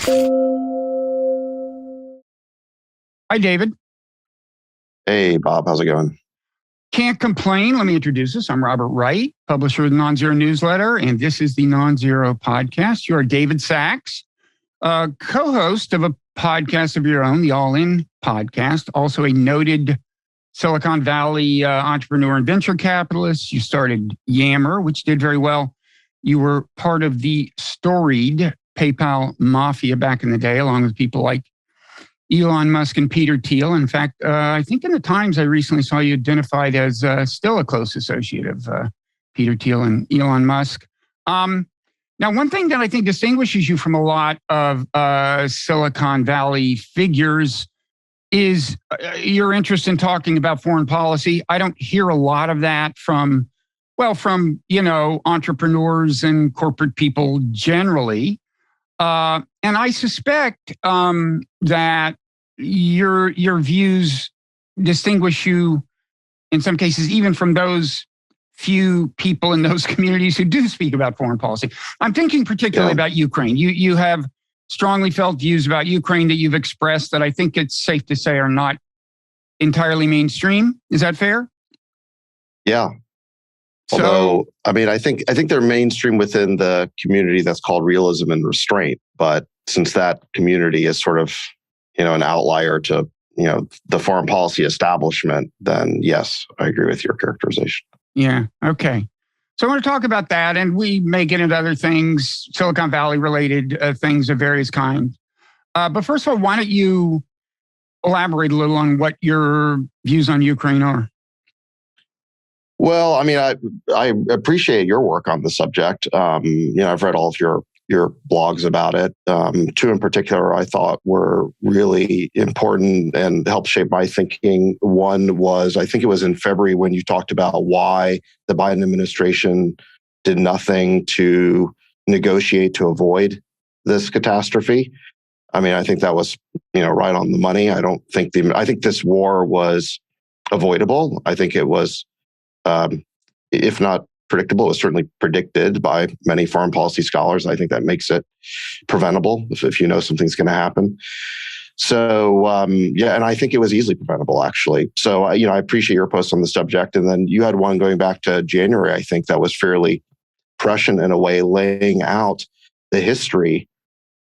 Hi, David. Hey, Bob. How's it going? Can't complain. Let me introduce us. I'm Robert Wright, publisher of the Nonzero newsletter, and this is the Nonzero podcast. You are David Sachs, co-host of a podcast of your own, the All In podcast, also a noted Silicon Valley entrepreneur and venture capitalist. You started Yammer, which did very well. You were part of the storied PayPal mafia back in the day, along with people like Elon Musk and Peter Thiel. In fact, I think in the Times I recently saw you identified as still a close associate of Peter Thiel and Elon Musk. Now, one thing that I think distinguishes you from a lot of Silicon Valley figures is your interest in talking about foreign policy. I don't hear a lot of that from entrepreneurs and corporate people generally. And I suspect that your views distinguish you, in some cases, even from those few people in those communities who do speak about foreign policy. I'm thinking particularly about Ukraine. You have strongly felt views about Ukraine that you've expressed that I think it's safe to say are not entirely mainstream. Is that fair? Yeah. Although, I think they're mainstream within the community that's called realism and restraint. But since that community is sort of, an outlier to, the foreign policy establishment, then yes, I agree with your characterization. Yeah. Okay. So I want to talk about that, and we may get into other things, Silicon Valley related things of various kinds. But first of all, why don't you elaborate a little on what your views on Ukraine are? Well, I appreciate your work on the subject. I've read all of your blogs about it. Two in particular I thought were really important and helped shape my thinking. One was, I think it was in February when you talked about why the Biden administration did nothing to negotiate to avoid this catastrophe. I think that was, right on the money. I think this war was avoidable. I think it was, if not predictable, it was certainly predicted by many foreign policy scholars. I think that makes it preventable if you know something's going to happen. So, and I think it was easily preventable, actually. So, I appreciate your post on the subject. And then you had one going back to January, I think, that was fairly prescient in a way, laying out the history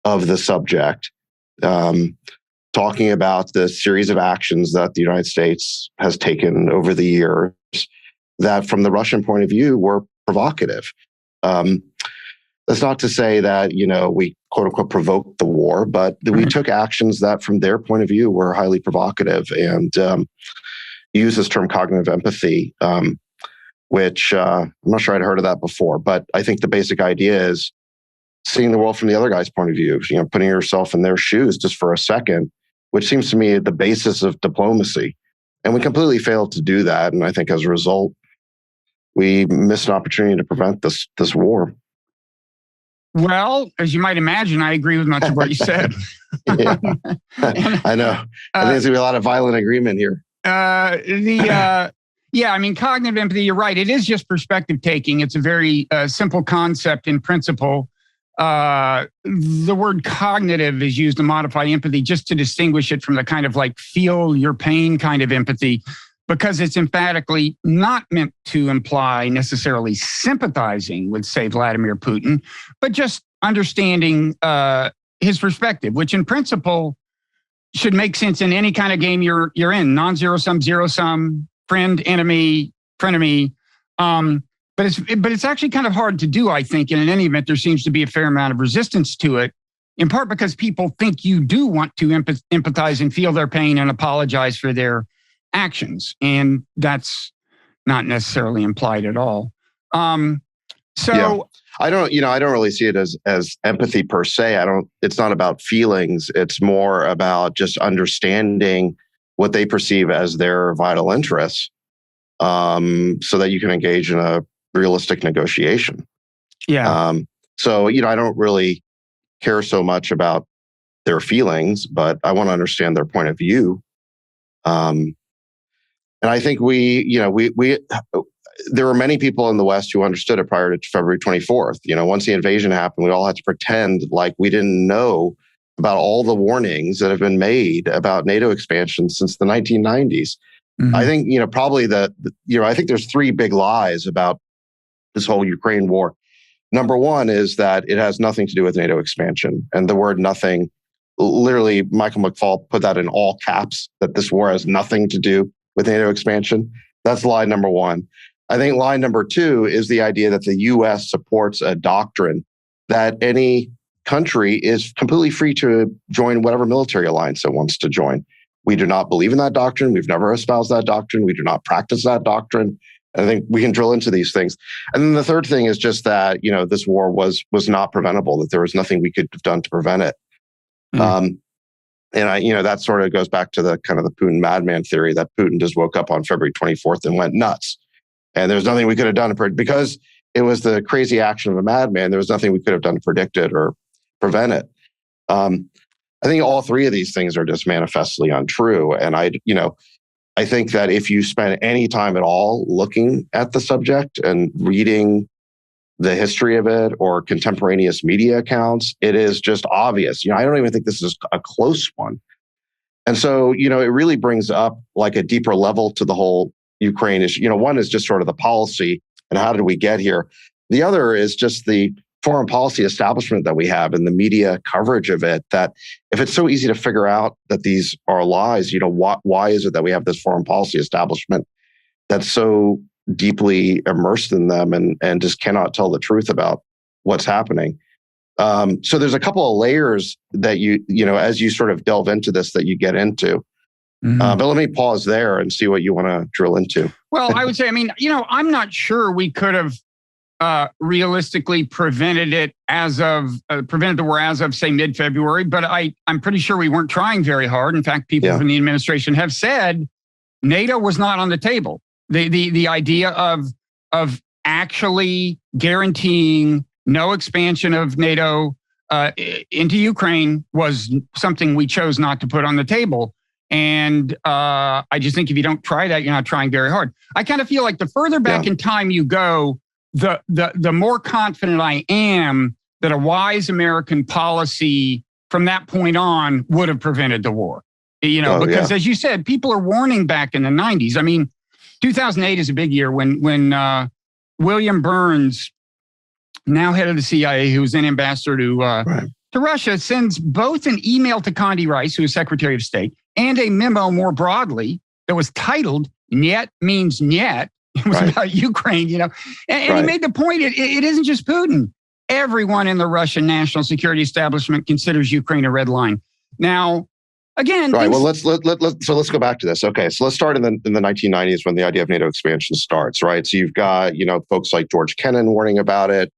of the subject, talking about the series of actions that the United States has taken over the years that from the Russian point of view were provocative. That's not to say that, we quote unquote provoked the war, but we took actions that from their point of view were highly provocative, and use this term cognitive empathy, which I'm not sure I'd heard of that before, but I think the basic idea is seeing the world from the other guy's point of view, putting yourself in their shoes just for a second, which seems to me the basis of diplomacy. And we completely failed to do that. And I think as a result, we missed an opportunity to prevent this war. Well, as you might imagine, I agree with much of what you said. Yeah, I know. I think there's going to be a lot of violent agreement here. Cognitive empathy, you're right. It is just perspective taking. It's a very simple concept in principle. The word cognitive is used to modify empathy just to distinguish it from the kind of like feel your pain kind of empathy, because it's emphatically not meant to imply necessarily sympathizing with, say, Vladimir Putin, but just understanding his perspective, which in principle should make sense in any kind of game you're in. Non-zero sum, zero sum, friend, enemy, frenemy. But it's actually kind of hard to do, I think. And in any event, there seems to be a fair amount of resistance to it, in part because people think you do want to empathize and feel their pain and apologize for their actions. And that's not necessarily implied at all. I don't really see it as empathy per se. It's not about feelings. It's more about just understanding what they perceive as their vital interests, so that you can engage in a realistic negotiation. Yeah. I don't really care so much about their feelings, but I want to understand their point of view. And I think there were many people in the West who understood it prior to February 24th. Once the invasion happened, we all had to pretend like we didn't know about all the warnings that have been made about NATO expansion since the 1990s. I think, probably I think there's three big lies about this whole Ukraine war. Number one is that it has nothing to do with NATO expansion. And the word nothing, literally, Michael McFaul put that in all caps, that this war has nothing to do with NATO expansion. That's lie number one. I think lie number two is the idea that the U.S. supports a doctrine that any country is completely free to join whatever military alliance it wants to join. We do not believe in that doctrine. We've never espoused that doctrine. We do not practice that doctrine. I think we can drill into these things. And then the third thing is just that, this war was not preventable, that there was nothing we could have done to prevent it. And that sort of goes back to the kind of the Putin madman theory that Putin just woke up on February 24th and went nuts. And there's nothing we could have done because it was the crazy action of a madman. There was nothing we could have done to predict it or prevent it. I think all three of these things are just manifestly untrue. And I think that if you spend any time at all looking at the subject and reading the history of it or contemporaneous media accounts, it is just obvious. I don't even think this is a close one. And so, it really brings up like a deeper level to the whole Ukraine issue. One is just sort of the policy and how did we get here? The other is just the foreign policy establishment that we have and the media coverage of it, that if it's so easy to figure out that these are lies, why is it that we have this foreign policy establishment that's so deeply immersed in them and just cannot tell the truth about what's happening? So there's a couple of layers that as you sort of delve into this, that you get into. But let me pause there and see what you want to drill into. Well, I would say, I'm not sure we could have realistically prevented it prevented the war as of, say, mid-February, but I'm pretty sure we weren't trying very hard. In fact, people from the administration have said NATO was not on the table. The idea of actually guaranteeing no expansion of NATO into Ukraine was something we chose not to put on the table. And I just think if you don't try that, you're not trying very hard. I kind of feel like the further back in time you go, the more confident I am that a wise American policy from that point on would have prevented the war. Because as you said, people are warning back in the 90s. 2008 is a big year when William Burns, now head of the CIA, who was then ambassador to Russia, sends both an email to Condi Rice, who was Secretary of State, and a memo more broadly that was titled "Niet means Niet." It was about Ukraine, and he made the point, it isn't just Putin. Everyone in the Russian national security establishment considers Ukraine a red line. Now, again... Right, well, let's go back to this. Okay, so let's start in the 1990s when the idea of NATO expansion starts, right? So you've got, folks like George Kennan warning about it.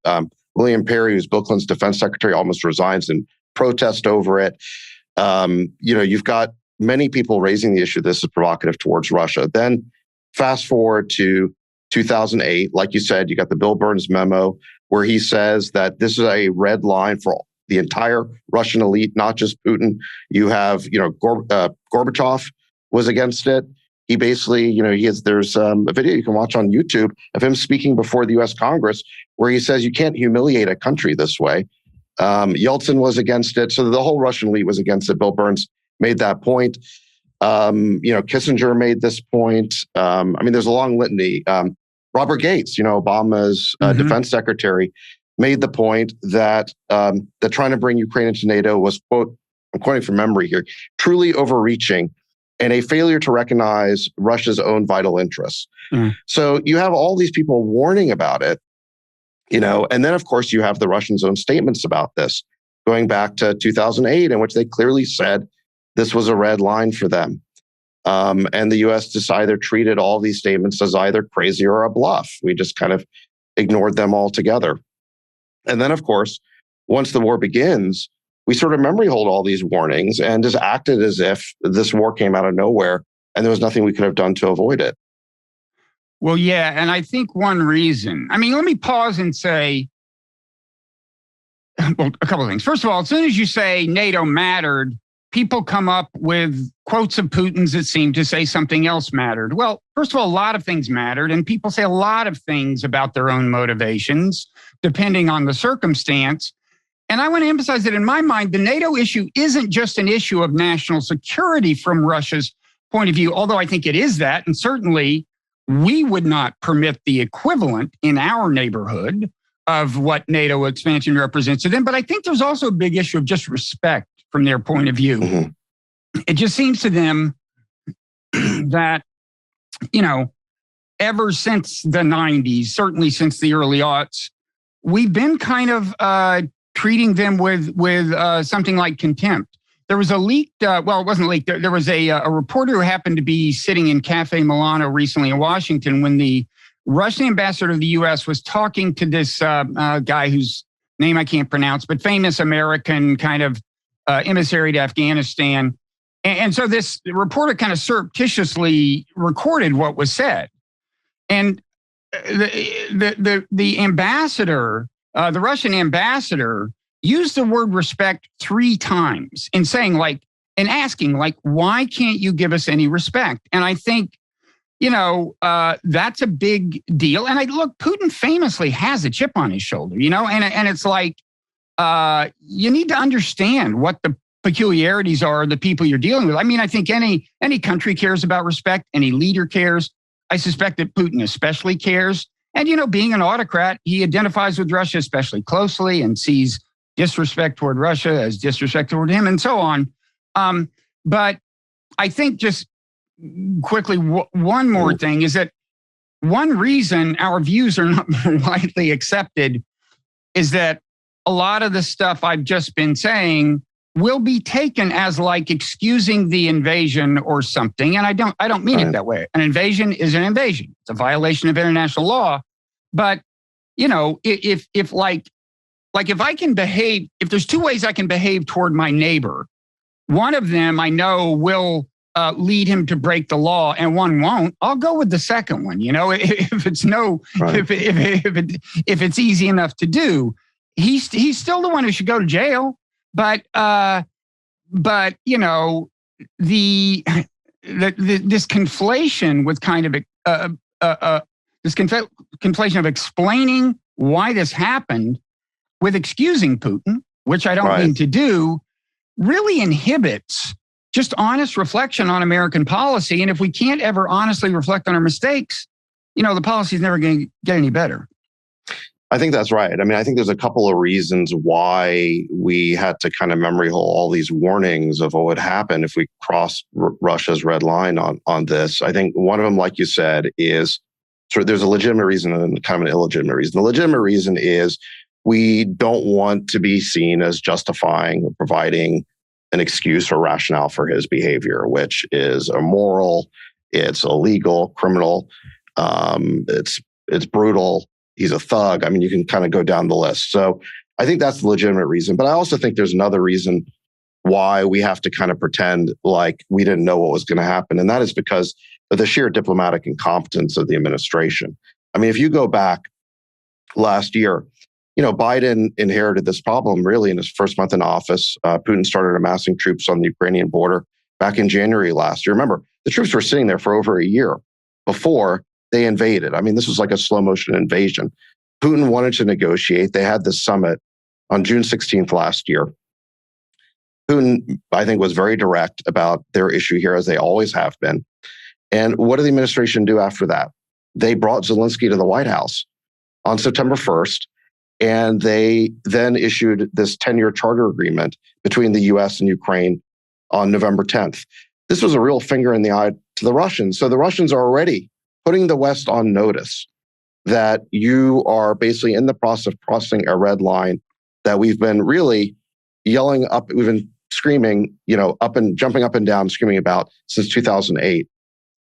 William Perry, who's Bill Clinton's defense secretary, almost resigns in protest over it. You've got many people raising the issue this is provocative towards Russia. Then fast forward to 2008, like you said, you got the Bill Burns memo where he says that this is a red line for the entire Russian elite, not just Putin. You have, Gorbachev was against it. He basically, there's a video you can watch on YouTube of him speaking before the U.S. Congress where he says you can't humiliate a country this way. Yeltsin was against it. So the whole Russian elite was against it. Bill Burns made that point. Kissinger made this point. There's a long litany. Robert Gates, Obama's defense secretary, made the point that trying to bring Ukraine into NATO was, quote, I'm quoting from memory here, truly overreaching and a failure to recognize Russia's own vital interests. So you have all these people warning about it, and then, of course, you have the Russians' own statements about this, going back to 2008, in which they clearly said this was a red line for them. And the U.S. just either treated all these statements as either crazy or a bluff. We just kind of ignored them altogether. And then, of course, once the war begins, we sort of memory hold all these warnings and just acted as if this war came out of nowhere and there was nothing we could have done to avoid it. Well, yeah. And I think one reason, let me pause and say, well, a couple of things. First of all, as soon as you say NATO mattered, people come up with quotes of Putin's that seem to say something else mattered. Well, first of all, a lot of things mattered, and people say a lot of things about their own motivations, depending on the circumstance. And I want to emphasize that in my mind, the NATO issue isn't just an issue of national security from Russia's point of view, although I think it is that. And certainly we would not permit the equivalent in our neighborhood of what NATO expansion represents to them. But I think there's also a big issue of just respect from their point of view. Mm-hmm. It just seems to them that, ever since the 90s, certainly since the early aughts, we've been kind of treating them with something like contempt. There was a leaked, it wasn't leaked. There was a reporter who happened to be sitting in Cafe Milano recently in Washington when the Russian ambassador to the U.S. was talking to this guy whose name I can't pronounce, but famous American kind of emissary to Afghanistan. And so this reporter kind of surreptitiously recorded what was said. And the ambassador, the Russian ambassador, used the word respect 3 times in saying asking why can't you give us any respect? And I think, that's a big deal. And look, Putin famously has a chip on his shoulder, and it's like, you need to understand what the peculiarities are of the people you're dealing with. I mean, I think any country cares about respect, any leader cares. I suspect that Putin especially cares. And, being an autocrat, he identifies with Russia especially closely and sees disrespect toward Russia as disrespect toward him and so on. But I think just quickly, one more thing is that one reason our views are not more widely accepted is that a lot of the stuff I've just been saying will be taken as excusing the invasion or something. And I don't mean it that way. An invasion is an invasion. It's a violation of international law. But, if I can behave, if there's 2 ways I can behave toward my neighbor, one of them I know will lead him to break the law and one won't, I'll go with the second one. If it's if it's easy enough to do, he's still the one who should go to jail. But this conflation with kind of this conflation of explaining why this happened with excusing Putin, which I don't mean to do, really inhibits just honest reflection on American policy. And if we can't ever honestly reflect on our mistakes, the policy is never going to get any better. I think that's right. I mean, I think there's a couple of reasons why we had to kind of memory hole all these warnings of what would happen if we crossed Russia's red line on this. I think one of them, like you said, is there's a legitimate reason and kind of an illegitimate reason. The legitimate reason is we don't want to be seen as justifying or providing an excuse or rationale for his behavior, which is immoral, it's illegal, criminal, it's brutal. He's a thug. I mean, you can kind of go down the list. So I think that's the legitimate reason. But I also think there's another reason why we have to kind of pretend like we didn't know what was going to happen. And that is because of the sheer diplomatic incompetence of the administration. I mean, if you go back last year, Biden inherited this problem really in his first month in office. Putin started amassing troops on the Ukrainian border back in January last year. Remember, the troops were sitting there for over a year before they invaded. I mean, this was like a slow motion invasion. Putin wanted to negotiate. They had this summit on June 16th last year. Putin, I think, was very direct about their issue here, as they always have been. And what did the administration do after that? They brought Zelensky to the White House on September 1st, and they then issued this 10-year charter agreement between the U.S. and Ukraine on November 10th. This was a real finger in the eye to the Russians. So the Russians are already putting the West on notice that you are basically in the process of crossing a red line that we've been really yelling up, we've been screaming, up and jumping up and down, screaming about since 2008.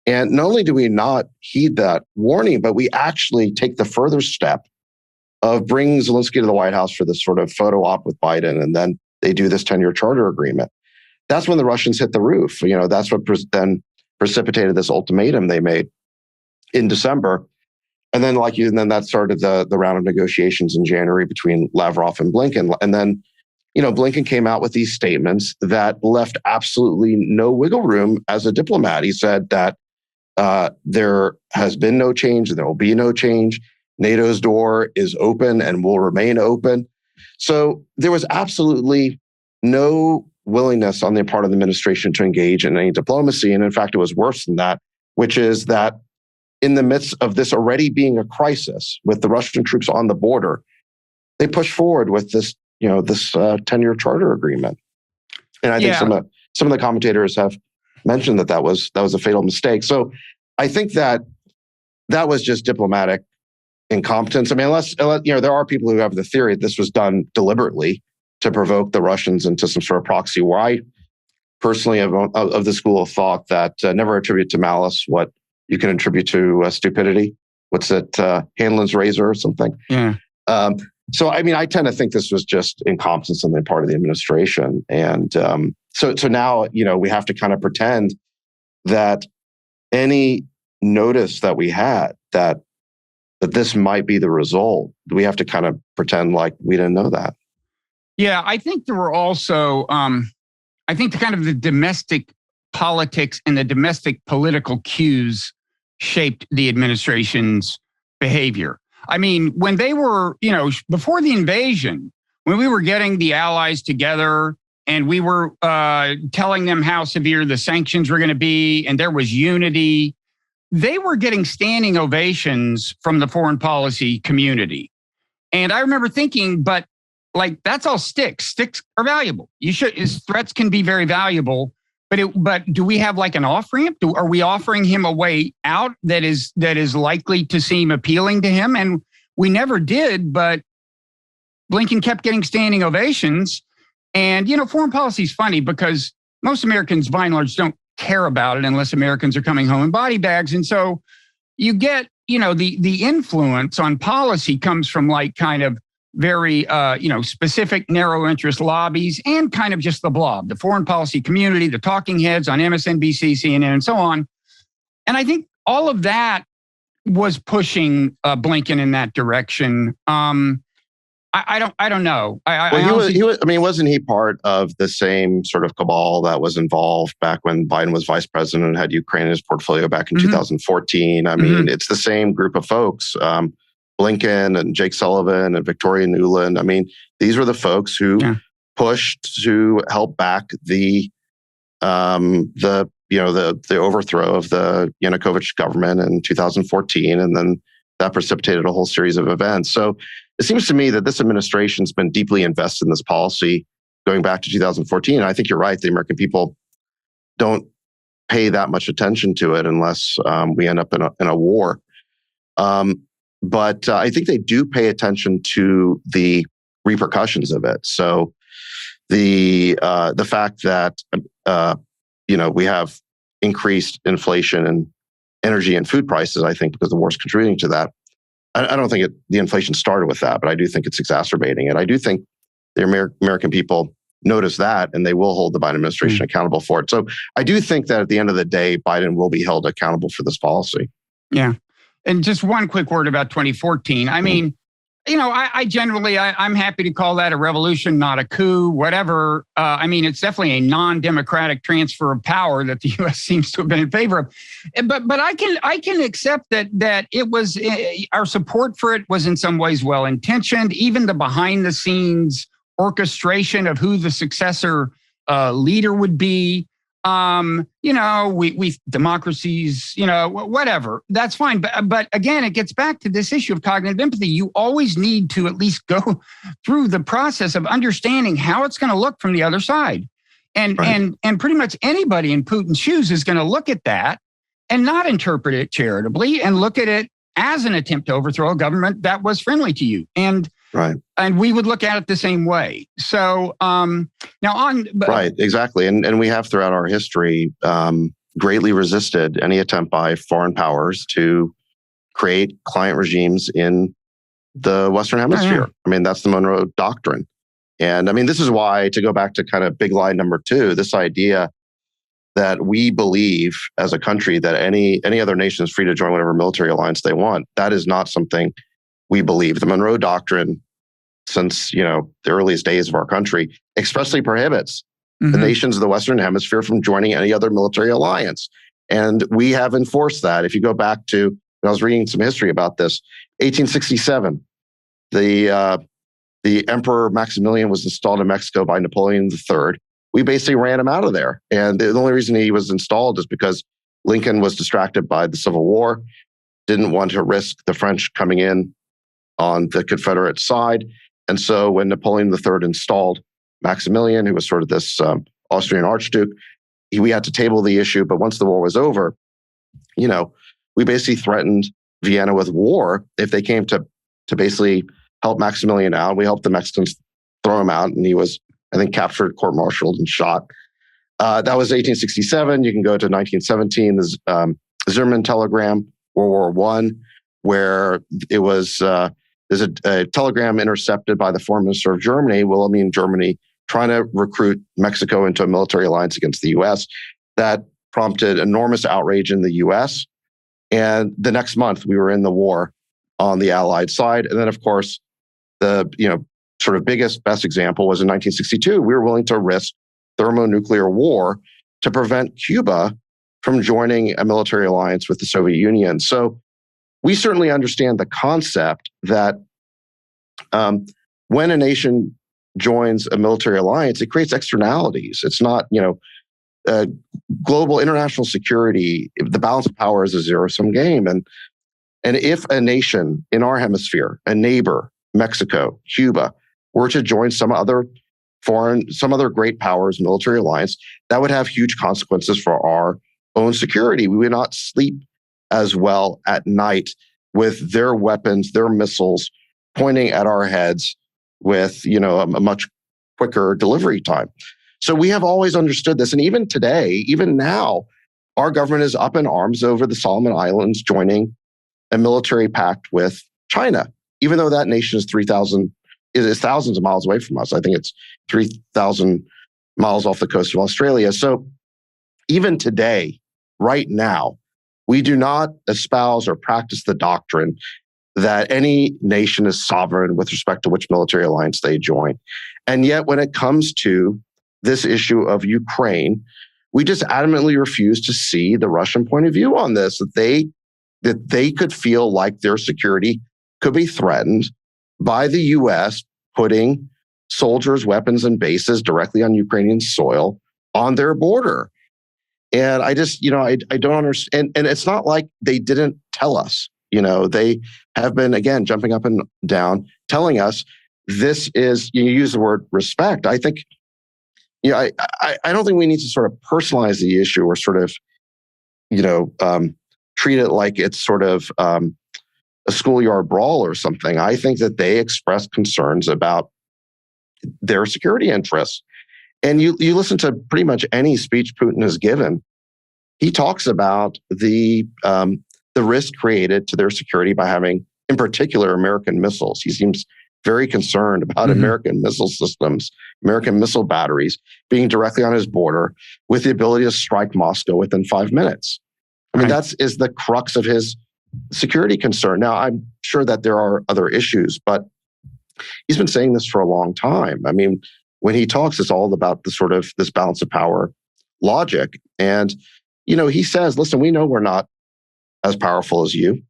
And not only do we not heed that warning, but we actually take the further step of bringing Zelensky to the White House for this sort of photo op with Biden, and then they do this 10-year charter agreement. That's when the Russians hit the roof. That's what then precipitated this ultimatum they made in December. And then that started the round of negotiations in January between Lavrov and Blinken. And then, Blinken came out with these statements that left absolutely no wiggle room as a diplomat. He said that there has been no change and there will be no change. NATO's door is open and will remain open. So there was absolutely no willingness on the part of the administration to engage in any diplomacy. And in fact, it was worse than that, which is that in the midst of this already being a crisis with the Russian troops on the border, they pushed forward with this, this 10-year charter agreement. And I think some of the commentators have mentioned that was a fatal mistake. So I think that was just diplomatic incompetence. I mean, unless there are people who have the theory that this was done deliberately to provoke the Russians into some sort of proxy war. I personally am of the school of thought that never attribute to malice what you can attribute to stupidity. What's it, Hanlon's razor or something? Yeah. So, I mean, I tend to think this was just incompetence on the part of the administration. And so now, we have to kind of pretend that any notice that we had that this might be the result, we have to kind of pretend like we didn't know that. Yeah, I think there were also, I think the domestic politics and the domestic political cues shaped the administration's behavior. I mean, when they were, before the invasion, when we were getting the allies together and we were telling them how severe the sanctions were going to be, and there was unity, they were getting standing ovations from the foreign policy community. And I remember thinking, but that's all sticks. Sticks are valuable. Threats can be very valuable, but do we have an off ramp? Are we offering him a way out that is likely to seem appealing to him? And we never did, but Blinken kept getting standing ovations. And, foreign policy is funny because most Americans by and large don't care about it unless Americans are coming home in body bags. And so you get, the influence on policy comes from kind of very, specific narrow interest lobbies and kind of just the blob, the foreign policy community, the talking heads on MSNBC, CNN, and so on. And I think all of that was pushing Blinken in that direction. I don't know. Wasn't he part of the same sort of cabal that was involved back when Biden was vice president and had Ukraine in his portfolio back in 2014? I mean, it's the same group of folks. Blinken and Jake Sullivan and Victoria Nuland. I mean, these were the folks who pushed to help back the overthrow of the Yanukovych government in 2014, and then that precipitated a whole series of events. So it seems to me that this administration's been deeply invested in this policy going back to 2014. And I think you're right; the American people don't pay that much attention to it unless we end up in a war. But I think they do pay attention to the repercussions of it. So the fact that we have increased inflation and energy and food prices, I think, because the war is contributing to that. I don't think the inflation started with that, but I do think it's exacerbating it. I do think the American people notice that, and they will hold the Biden administration accountable for it. So I do think that at the end of the day, Biden will be held accountable for this policy. Yeah. And just one quick word about 2014. I mean, I generally, I'm happy to call that a revolution, not a coup, whatever. I mean, it's definitely a non-democratic transfer of power that the U.S. seems to have been in favor of. But I can accept that it was, our support for it was in some ways well-intentioned. Even the behind-the-scenes orchestration of who the successor leader would be. We democracies, whatever, that's fine. But again, it gets back to this issue of cognitive empathy. You always need to at least go through the process of understanding how it's going to look from the other side. And pretty much anybody in Putin's shoes is going to look at that and not interpret it charitably and look at it as an attempt to overthrow a government that was friendly to you. And we would look at it the same way. So right, exactly. And we have throughout our history greatly resisted any attempt by foreign powers to create client regimes in the Western Hemisphere. I mean, that's the Monroe Doctrine. And I mean, this is why, to go back to kind of big lie number 2, this idea that we believe as a country that any other nation is free to join whatever military alliance they want. That is not something we believe. The Monroe Doctrine, since the earliest days of our country, expressly prohibits the nations of the Western Hemisphere from joining any other military alliance. And we have enforced that. If you go back to, I was reading some history about this, 1867, the the Emperor Maximilian was installed in Mexico by Napoleon III. We basically ran him out of there. And the only reason he was installed is because Lincoln was distracted by the Civil War, didn't want to risk the French coming in on the Confederate side. And so when Napoleon III installed Maximilian, who was sort of this Austrian Archduke, we had to table the issue. But once the war was over, we basically threatened Vienna with war if they came to basically help Maximilian out. We helped the Mexicans throw him out, and he was, I think, captured, court-martialed, and shot. That was 1867. You can go to 1917, the Zimmermann telegram, World War I, where it was there's a telegram intercepted by the foreign minister of Germany, Wilhelmine Germany, trying to recruit Mexico into a military alliance against the U.S. That prompted enormous outrage in the U.S. And the next month, we were in the war on the Allied side. And then, of course, the sort of best example was in 1962. We were willing to risk thermonuclear war to prevent Cuba from joining a military alliance with the Soviet Union. So we certainly understand the concept that when a nation joins a military alliance, it creates externalities. It's not, global international security, the balance of power is a zero-sum game. And if a nation in our hemisphere, a neighbor, Mexico, Cuba, were to join some other great powers military alliance, that would have huge consequences for our own security. We would not sleep as well at night with their weapons, their missiles pointing at our heads with, a much quicker delivery time. So we have always understood this. And even today, even now, our government is up in arms over the Solomon Islands joining a military pact with China, even though that nation is thousands of miles away from us. I think it's 3,000 miles off the coast of Australia. So even today, right now, we do not espouse or practice the doctrine that any nation is sovereign with respect to which military alliance they join. And yet, when it comes to this issue of Ukraine, we just adamantly refuse to see the Russian point of view on this, that they could feel like their security could be threatened by the U.S. putting soldiers, weapons, and bases directly on Ukrainian soil on their border. And I just, I don't understand. And it's not like they didn't tell us. They have been, again, jumping up and down, telling us this is, you use the word respect. I think, I don't think we need to sort of personalize the issue or sort of, treat it like it's sort of a schoolyard brawl or something. I think that they expressed concerns about their security interests. And you listen to pretty much any speech Putin has given, he talks about the risk created to their security by having, in particular, American missiles. He seems very concerned about American missile systems, American missile batteries being directly on his border with the ability to strike Moscow within 5 minutes. I mean, that is the crux of his security concern. Now, I'm sure that there are other issues, but he's been saying this for a long time. I mean, when he talks, it's all about the sort of this balance of power logic. And, he says, listen, we know we're not as powerful as you,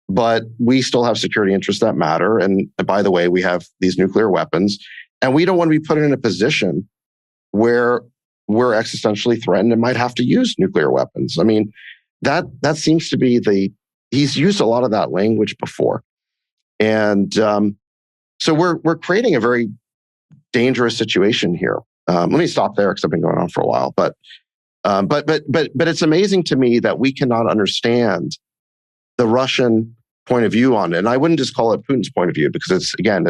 but we still have security interests that matter. And by the way, we have these nuclear weapons, and we don't want to be put in a position where we're existentially threatened and might have to use nuclear weapons. I mean, that seems to be he's used a lot of that language before. And so we're creating a very dangerous situation here. Let me stop there because I've been going on for a while. But it's amazing to me that we cannot understand the Russian point of view on it. And I wouldn't just call it Putin's point of view, because it's, again,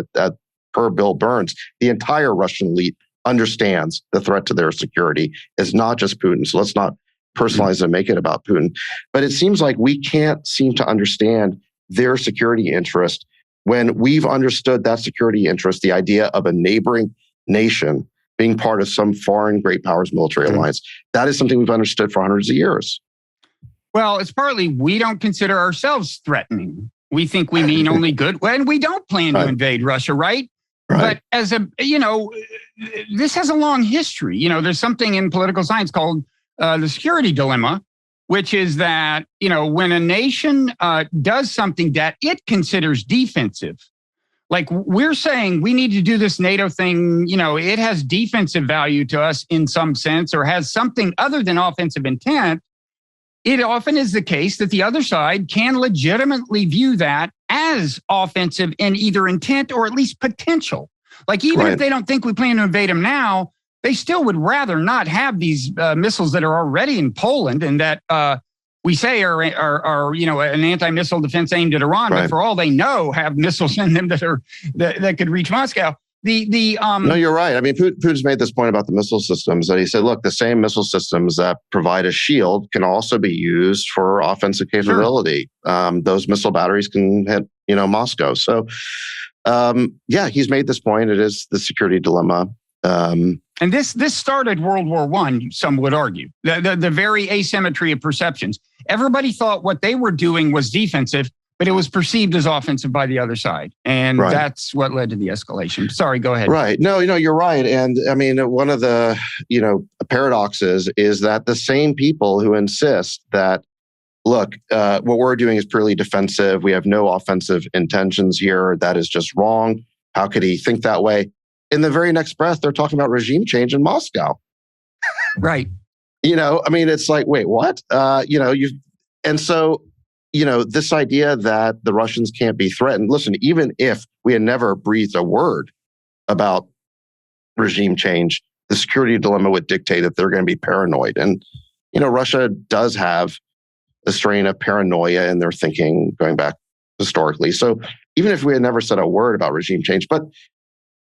per Bill Burns, the entire Russian elite understands the threat to their security is not just Putin. So let's not personalize and make it about Putin. But it seems like we can't seem to understand their security interest when we've understood that security interest, the idea of a neighboring nation being part of some foreign great powers military alliance. That is something we've understood for hundreds of years. Well, it's partly we don't consider ourselves threatening. We think we mean only good, and we don't plan to invade Russia, right? But as this has a long history. There's something in political science called the security dilemma, which is that, when a nation does something that it considers defensive, Like we're saying we need to do this NATO thing, it has defensive value to us in some sense or has something other than offensive intent. It often is the case that the other side can legitimately view that as offensive in either intent or at least potential. Like even if they don't think we plan to invade them now, they still would rather not have these missiles that are already in Poland and that we say are an anti-missile defense aimed at Iran, but for all they know, have missiles in them that could reach Moscow. No, you're right. I mean, Putin's made this point about the missile systems that he said, look, the same missile systems that provide a shield can also be used for offensive capability. Sure. Those missile batteries can hit, Moscow. So, he's made this point. It is the security dilemma. And this started World War I, some would argue. The very asymmetry of perceptions. Everybody thought what they were doing was defensive, but it was perceived as offensive by the other side. And that's what led to the escalation. Sorry, go ahead. Right. No, you're right. And I mean, one of the, paradoxes is that the same people who insist that, look, what we're doing is purely defensive. We have no offensive intentions here. That is just wrong. How could he think that way? In the very next breath, they're talking about regime change in Moscow. Right. It's like, wait, what? And so, this idea that the Russians can't be threatened. Listen, even if we had never breathed a word about regime change, the security dilemma would dictate that they're going to be paranoid. And, Russia does have a strain of paranoia in their thinking going back historically. So even if we had never said a word about regime change, but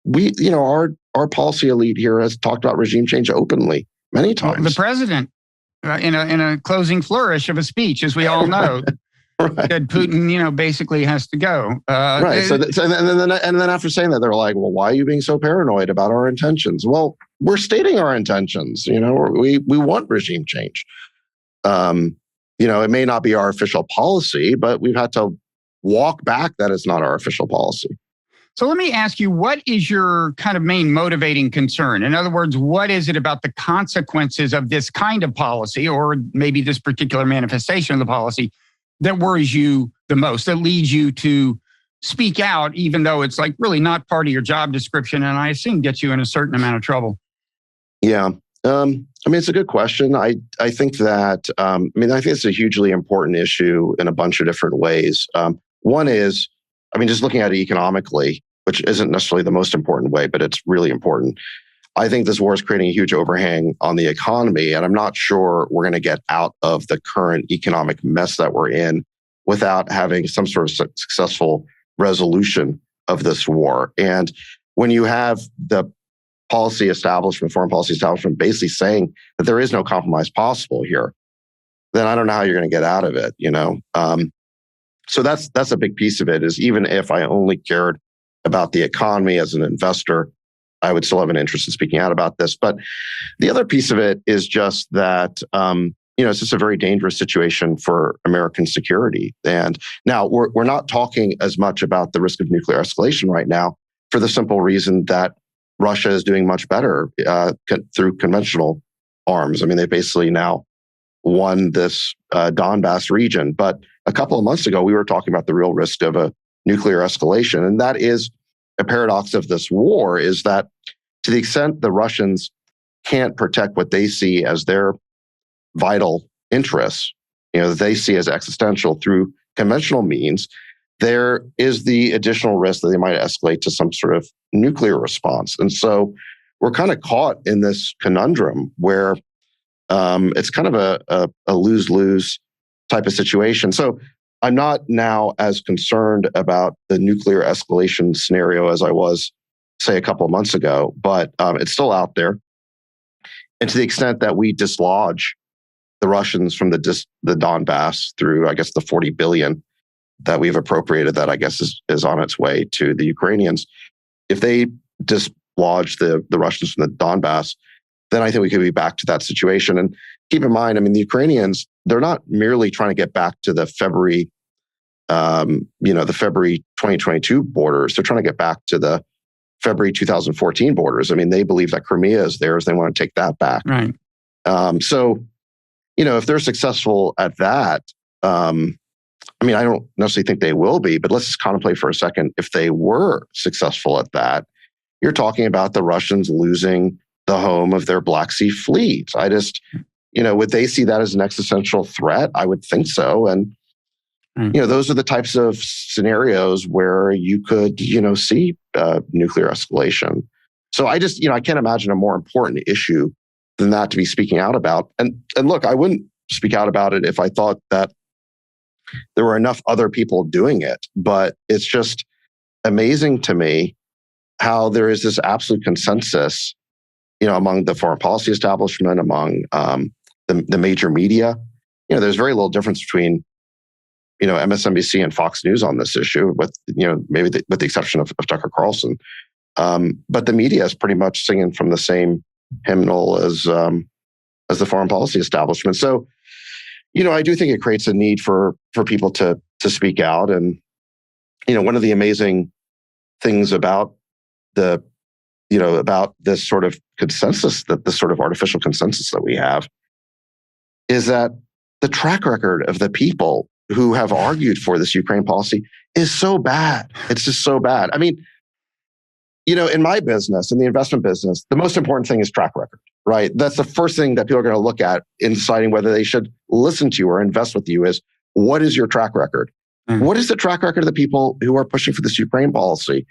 we, our policy elite here has talked about regime change openly many times. Well, the president, in a closing flourish of a speech, as we all know, said Putin, basically has to go. Right. And then after saying that, they're like, well, why are you being so paranoid about our intentions? Well, we're stating our intentions. We want regime change. It may not be our official policy, but we've had to walk back that it's not our official policy. So let me ask you, what is your kind of main motivating concern? In other words, what is it about the consequences of this kind of policy, or maybe this particular manifestation of the policy, that worries you the most, that leads you to speak out, even though it's like really not part of your job description, and I assume gets you in a certain amount of trouble? Yeah. It's a good question. I think that, I think it's a hugely important issue in a bunch of different ways. One is, just looking at it economically, which isn't necessarily the most important way, but it's really important. I think this war is creating a huge overhang on the economy, and I'm not sure we're going to get out of the current economic mess that we're in without having some sort of successful resolution of this war. And when you have the foreign policy establishment basically saying that there is no compromise possible here, then I don't know how you're going to get out of it, So that's a big piece of it, is even if I only cared about the economy as an investor, I would still have an interest in speaking out about this. But the other piece of it is just that, it's just a very dangerous situation for American security. And now we're not talking as much about the risk of nuclear escalation right now for the simple reason that Russia is doing much better through conventional arms. They basically now won this Donbass region. But a couple of months ago, we were talking about the real risk of a nuclear escalation. And that is a paradox of this war, is that to the extent the Russians can't protect what they see as their vital interests, that they see as existential through conventional means, there is the additional risk that they might escalate to some sort of nuclear response. And so we're kind of caught in this conundrum where it's kind of a lose-lose type of situation. So I'm not now as concerned about the nuclear escalation scenario as I was, say, a couple of months ago, but it's still out there. And to the extent that we dislodge the Russians from the Donbass through, I guess, the 40 billion that we've appropriated, that I guess is on its way to the Ukrainians, if they dislodge the Russians from the Donbass, then I think we could be back to that situation. And keep in mind, the Ukrainians, they're not merely trying to get back to the February 2022 borders. They're trying to get back to the February 2014 borders. They believe that Crimea is theirs. They want to take that back. Right. So, if they're successful at that, I mean, I don't necessarily think they will be, but let's just contemplate for a second. If they were successful at that, you're talking about the Russians losing the home of their Black Sea fleet. I just, would they see that as an existential threat? I would think so. And, those are the types of scenarios where you could, see nuclear escalation. So I just, I can't imagine a more important issue than that to be speaking out about. And look, I wouldn't speak out about it if I thought that there were enough other people doing it. But it's just amazing to me how there is this absolute consensus, among the foreign policy establishment, among the major media. There's very little difference between, MSNBC and Fox News on this issue, with maybe with the exception of Tucker Carlson. But the media is pretty much singing from the same hymnal as the foreign policy establishment. So, I do think it creates a need for people to speak out. And one of the amazing things about about this sort of consensus, that this sort of artificial consensus that we have, is that the track record of the people who have argued for this Ukraine policy is so bad. It's just so bad. I mean, in my business, in the investment business, the most important thing is track record, right? That's the first thing that people are going to look at in deciding whether they should listen to you or invest with you is, what is your track record? What is the track record of the people who are pushing for this Ukraine policy?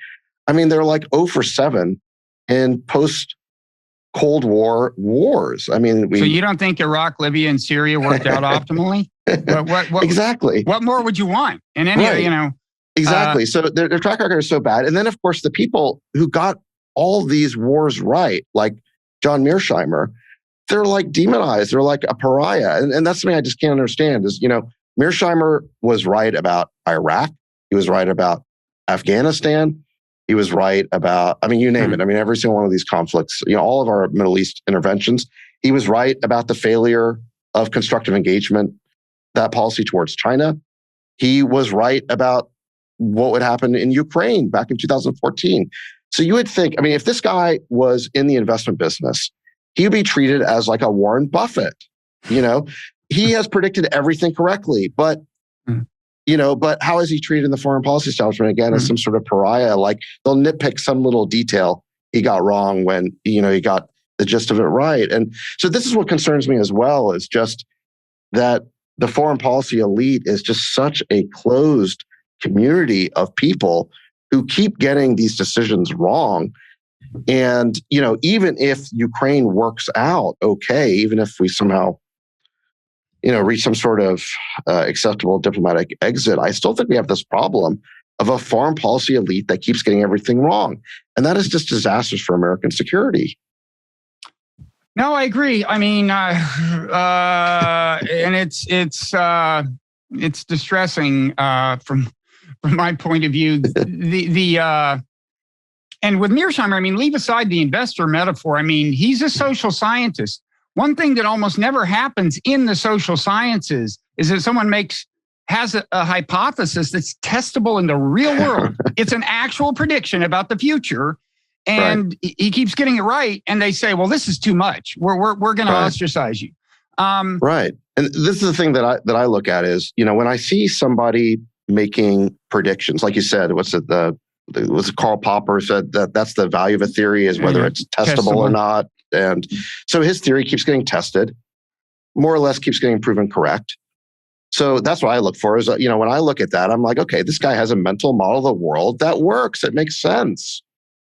I mean, they're like 0 for 7 in post-Cold War wars. I mean, so you don't think Iraq, Libya, and Syria worked out optimally? What, exactly. What more would you want? And any, Exactly. So their track record is so bad. And then, of course, the people who got all these wars right, like John Mearsheimer, they're like demonized. They're like a pariah. And that's something I just can't understand is, Mearsheimer was right about Iraq. He was right about Afghanistan. He was right about, you name it. I mean, every single one of these conflicts, all of our Middle East interventions, he was right about the failure of constructive engagement, that policy towards China. He was right about what would happen in Ukraine back in 2014. So you would think, if this guy was in the investment business, he would be treated as like a Warren Buffett. He has predicted everything correctly, but but how is he treated in the foreign policy establishment again as some sort of pariah? Like they'll nitpick some little detail he got wrong when he got the gist of it right. And so this is what concerns me as well, is just that the foreign policy elite is just such a closed community of people who keep getting these decisions wrong. And, even if Ukraine works out okay, even if we somehow, reach some sort of acceptable diplomatic exit, I still think we have this problem of a foreign policy elite that keeps getting everything wrong. And that is just disastrous for American security. No, I agree. And it's distressing from my point of view. And with Mearsheimer, leave aside the investor metaphor. He's a social scientist. One thing that almost never happens in the social sciences is that someone has a hypothesis that's testable in the real world. It's an actual prediction about the future. And he keeps getting it right. And they say, well, this is too much. We're going to ostracize you. Right. And this is the thing that I look at is, when I see somebody making predictions, like you said, was it Karl Popper said that's the value of a theory, is whether it's testable or not. And so his theory keeps getting tested, more or less keeps getting proven correct. So that's what I look for is, when I look at that, I'm like, okay, this guy has a mental model of the world that works. It makes sense.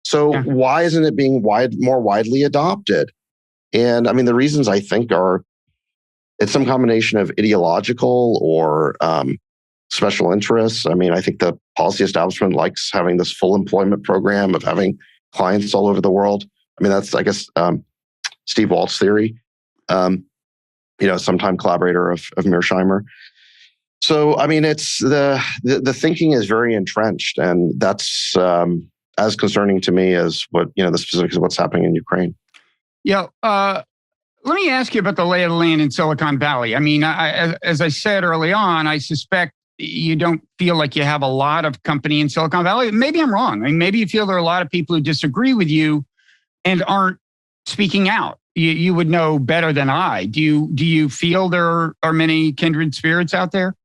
So why isn't it being more widely adopted? And the reasons I think are, it's some combination of ideological or special interests. I think the policy establishment likes having this full employment program of having clients all over the world. That's, I guess, Steve Walt's theory, sometime collaborator of Mearsheimer. So, it's the thinking is very entrenched, and that's as concerning to me as what, the specifics of what's happening in Ukraine. Yeah. Let me ask you about the lay of the land in Silicon Valley. As I said early on, I suspect you don't feel like you have a lot of company in Silicon Valley. Maybe I'm wrong. Maybe you feel there are a lot of people who disagree with you and aren't speaking out. You would know better than I. Do you feel there are many kindred spirits out there?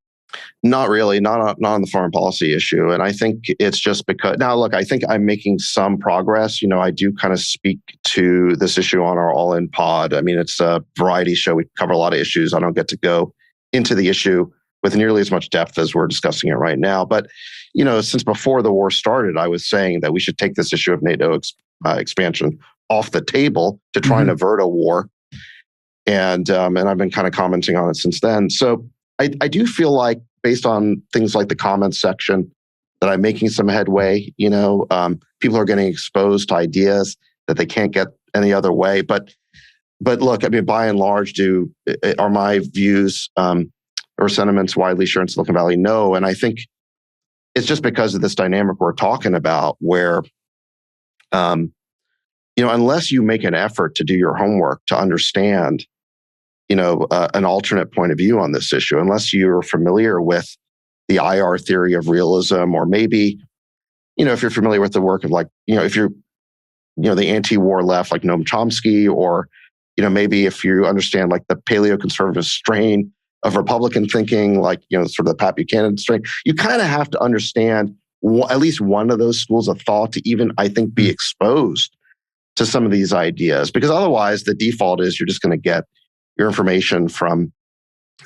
Not really, not on the foreign policy issue. And I think it's just because now, look, I think I'm making some progress. I do kind of speak to this issue on our All In pod. I mean, it's a variety show. We cover a lot of issues. I don't get to go into the issue with nearly as much depth as we're discussing it right now. But, since before the war started, I was saying that we should take this issue of NATO expansion off the table to try and avert a war. And I've been kind of commenting on it since then. So I do feel like, based on things like the comments section, that I'm making some headway. People are getting exposed to ideas that they can't get any other way. But look, I mean, by and large, are my views or sentiments widely shared in Silicon Valley? No. And I think it's just because of this dynamic we're talking about, where, unless you make an effort to do your homework to understand, an alternate point of view on this issue, unless you're familiar with the IR theory of realism, or maybe, if you're familiar with the work of if you're, the anti-war left, like Noam Chomsky, or, maybe if you understand like the paleoconservative strain of Republican thinking, like, sort of the Pat Buchanan strain, you kind of have to understand at least one of those schools of thought to even, I think, be exposed to some of these ideas, because otherwise the default is you're just going to get your information from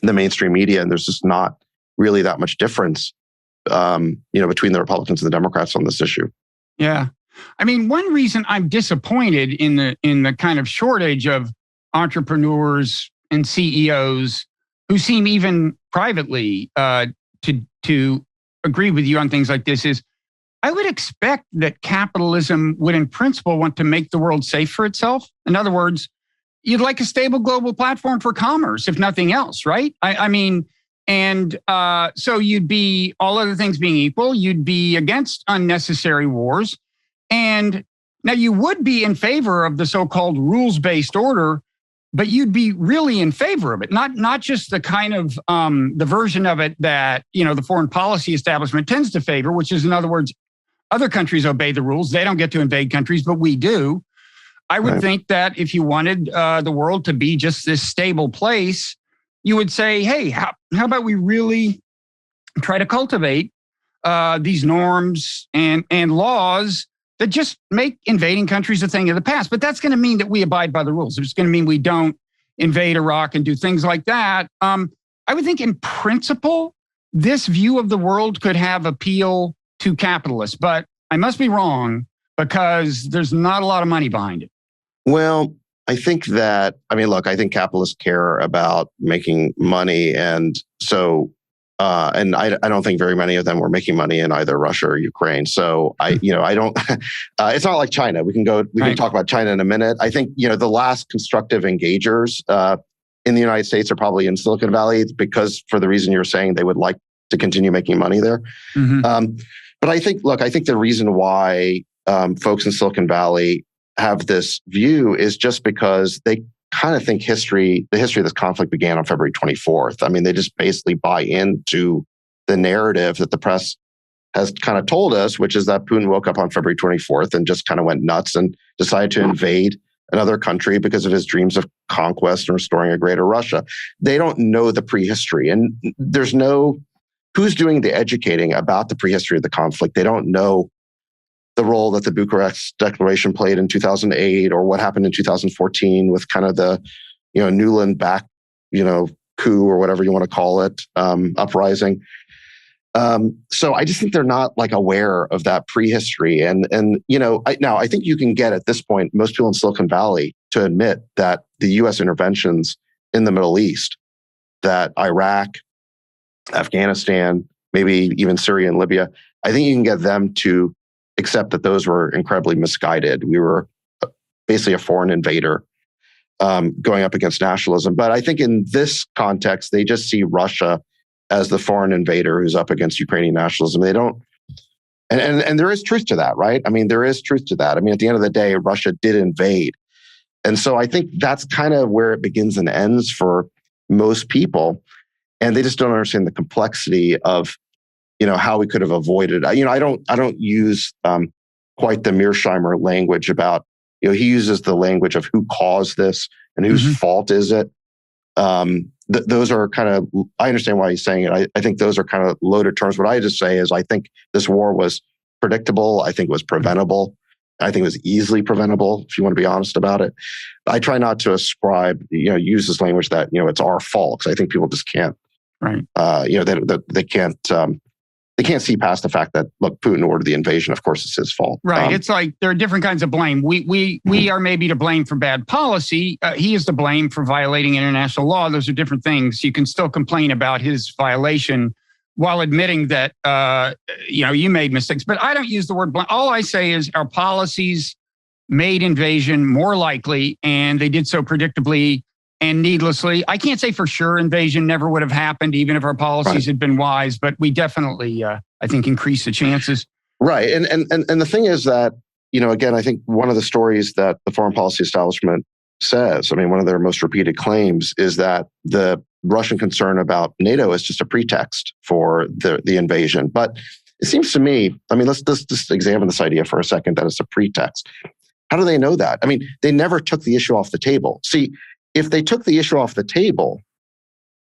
the mainstream media, and there's just not really that much difference, between the Republicans and the Democrats on this issue. Yeah, I mean, one reason I'm disappointed in the kind of shortage of entrepreneurs and CEOs who seem even privately to agree with you on things like this is, I would expect that capitalism would, in principle, want to make the world safe for itself. In other words, you'd like a stable global platform for commerce, if nothing else, right? I mean, and so you'd be, all other things being equal, you'd be against unnecessary wars. And now you would be in favor of the so-called rules-based order, but you'd be really in favor of it, not just the kind of the version of it that, the foreign policy establishment tends to favor, which is, in other words, other countries obey the rules. They don't get to invade countries, but we do. I would think that if you wanted the world to be just this stable place, you would say, hey, how about we really try to cultivate these norms and laws that just make invading countries a thing of the past. But that's going to mean that we abide by the rules. It's going to mean we don't invade Iraq and do things like that. I would think in principle, this view of the world could have appeal to capitalists, but I must be wrong because there's not a lot of money behind it. Well, I think I think capitalists care about making money. And so, and I don't think very many of them were making money in either Russia or Ukraine. So I don't, it's not like China. We can talk about China in a minute. I think, the last constructive engagers in the United States are probably in Silicon Valley, because for the reason you're saying, they would like to continue making money there. But I think the reason why folks in Silicon Valley have this view is just because they kind of think the history of this conflict began on February 24th. I mean, they just basically buy into the narrative that the press has kind of told us, which is that Putin woke up on February 24th and just kind of went nuts and decided to invade another country because of his dreams of conquest and restoring a greater Russia. They don't know the prehistory, and there's no who's doing the educating about the prehistory of the conflict. They don't know the role that the Bucharest Declaration played in 2008, or what happened in 2014 with kind of the, Nuland back, coup, or whatever you want to call it, uprising. So I just think they're not aware of that prehistory. And I think you can get at this point most people in Silicon Valley to admit that the U.S. interventions in the Middle East, that Iraq, Afghanistan, maybe even Syria and Libya, I think you can get them to accept that those were incredibly misguided. We were basically a foreign invader going up against nationalism. But I think in this context, they just see Russia as the foreign invader who's up against Ukrainian nationalism. They don't, and there is truth to that, right? I mean, there is truth to that. I mean, at the end of the day, Russia did invade. And so I think that's kind of where it begins and ends for most people. And they just don't understand the complexity of how we could have avoided. I don't use quite the Mearsheimer language about, he uses the language of who caused this and whose fault is it. those are kind of, I understand why he's saying it. I think those are kind of loaded terms. What I just say is I think this war was predictable. I think it was preventable. I think it was easily preventable, if you want to be honest about it. I try not to ascribe, use this language that, it's our fault, because I think people just can't, right. They can't see past the fact that, look, Putin ordered the invasion. Of course, it's his fault. Right. It's like there are different kinds of blame. We are maybe to blame for bad policy. He is to blame for violating international law. Those are different things. You can still complain about his violation while admitting that, you made mistakes. But I don't use the word blame. All I say is our policies made invasion more likely, and they did so predictably and needlessly. I can't say for sure invasion never would have happened, even if our policies had been wise, but we definitely, I think, increased the chances. Right. And the thing is that, again, I think one of the stories that the foreign policy establishment says, one of their most repeated claims is that the Russian concern about NATO is just a pretext for the invasion. But it seems to me, let's just examine this idea for a second, that it's a pretext. How do they know that? They never took the issue off the table. See, if they took the issue off the table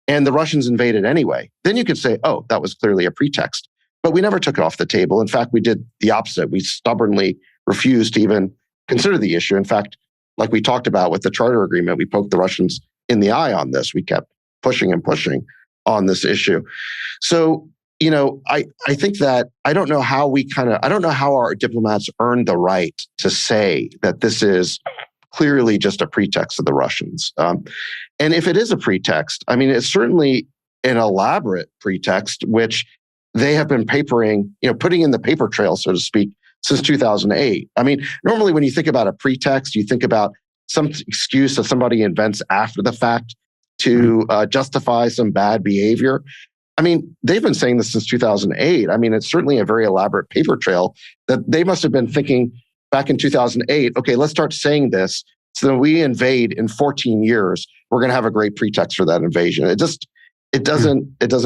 and the Russians invaded anyway, then you could say, oh, that was clearly a pretext. But we never took it off the table. In fact, we did the opposite. We stubbornly refused to even consider the issue. In fact, like we talked about with the charter agreement, we poked the Russians in the eye on this. We kept pushing and pushing on this issue. So, I think that I don't know how our diplomats earned the right to say that this is clearly just a pretext of the Russians. And if it is a pretext, it's certainly an elaborate pretext, which they have been putting in the paper trail, so to speak, since 2008. Normally when you think about a pretext, you think about some excuse that somebody invents after the fact to justify some bad behavior. They've been saying this since 2008. It's certainly a very elaborate paper trail that they must have been thinking back in 2008, okay, let's start saying this. So then we invade in 14 years, we're going to have a great pretext for that invasion. It doesn't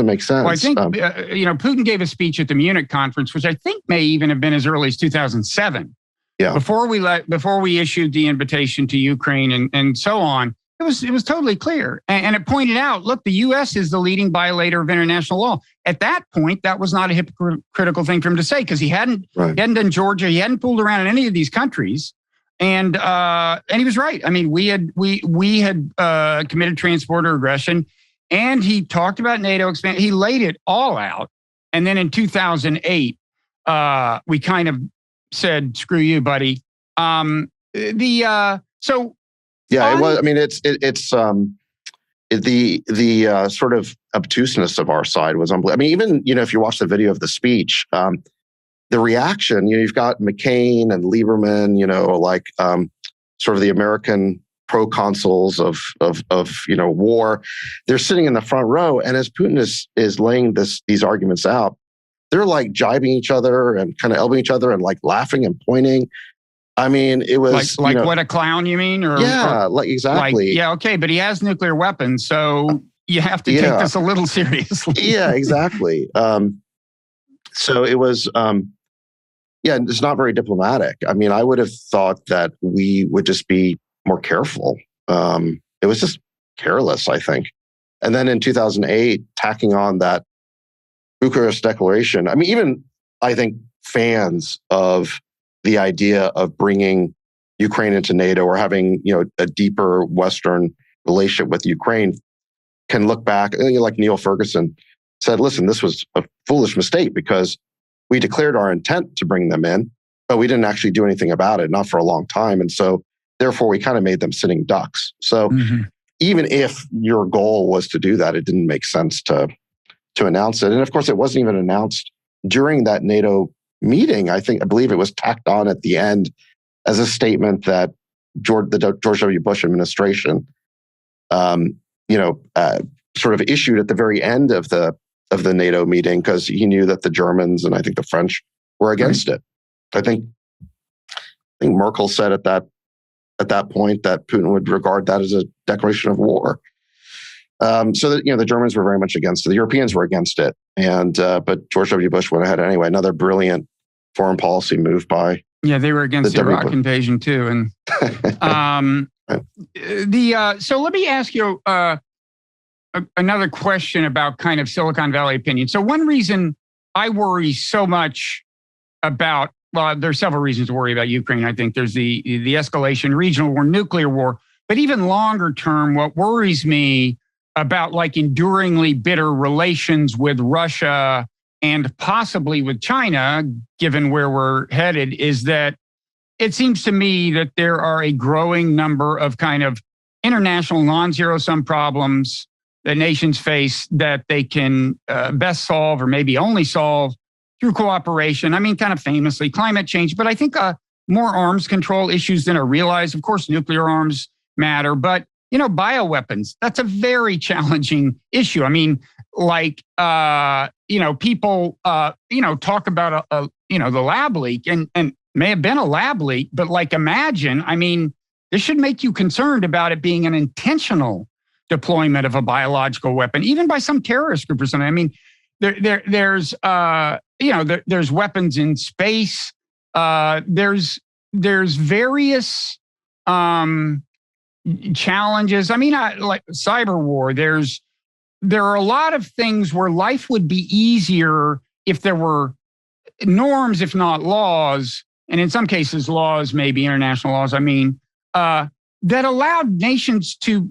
make sense. Well, I think, Putin gave a speech at the Munich conference, which I think may even have been as early as 2007. Yeah. Before we issued the invitation to Ukraine and so on, it was totally clear. And it pointed out, look, the U.S. is the leading violator of international law. At that point, that was not a hypocritical thing for him to say, because he hadn't done Georgia, he hadn't fooled around in any of these countries, and he was right. We had committed transporter aggression, and he talked about NATO expansion. He laid it all out, and then in 2008, we kind of said, "Screw you, buddy." Yeah, it was. The sort of obtuseness of our side was unbelievable. Even if you watch the video of the speech, the reaction. You've got McCain and Lieberman. Sort of the American proconsuls of war. They're sitting in the front row, and as Putin is laying these arguments out, they're like jibing each other and kind of elbowing each other and like laughing and pointing. It was like what a clown, you mean? Exactly. Okay, but he has nuclear weapons, so you have to take this a little seriously. Yeah, exactly. So it was, it's not very diplomatic. I would have thought that we would just be more careful. It was just careless, I think. And then in 2008, tacking on that Bucharest Declaration. Even I think fans of the idea of bringing Ukraine into NATO or having, a deeper Western relationship with Ukraine can look back, like Neil Ferguson said, listen, this was a foolish mistake because we declared our intent to bring them in, but we didn't actually do anything about it, not for a long time. And so therefore we kind of made them sitting ducks. So even if your goal was to do that, it didn't make sense to announce it. And of course, it wasn't even announced during that NATO meeting. I believe it was tacked on at the end as a statement that the George W. Bush administration, sort of issued at the very end of the NATO meeting, because he knew that the Germans and I think the French were against it. I think Merkel said at that point that Putin would regard that as a declaration of war. So that the Germans were very much against it. The Europeans were against it, but George W. Bush went ahead anyway. Another brilliant foreign policy move by. Yeah, they were against the Iraq invasion too, and so let me ask you. another question about kind of Silicon Valley opinion. So one reason I worry so much about, well, there's several reasons to worry about Ukraine. I think there's the escalation, regional war, nuclear war, but even longer term, what worries me about like enduringly bitter relations with Russia and possibly with China, given where we're headed, is that it seems to me that there are a growing number of kind of international non-zero sum problems that nations face that they can best solve or maybe only solve through cooperation. I mean, kind of famously, climate change, but I think more arms control issues than are realized. Of course, nuclear arms matter, but bioweapons, that's a very challenging issue. I mean, like, people, talk about the lab leak and may have been a lab leak, but like, imagine, I mean, this should make you concerned about it being an intentional deployment of a biological weapon, even by some terrorist group or something. I mean, there's weapons in space. There's various challenges. I mean, like cyber war. There are a lot of things where life would be easier if there were norms, if not laws, and in some cases laws, maybe international laws. I mean, that allowed nations to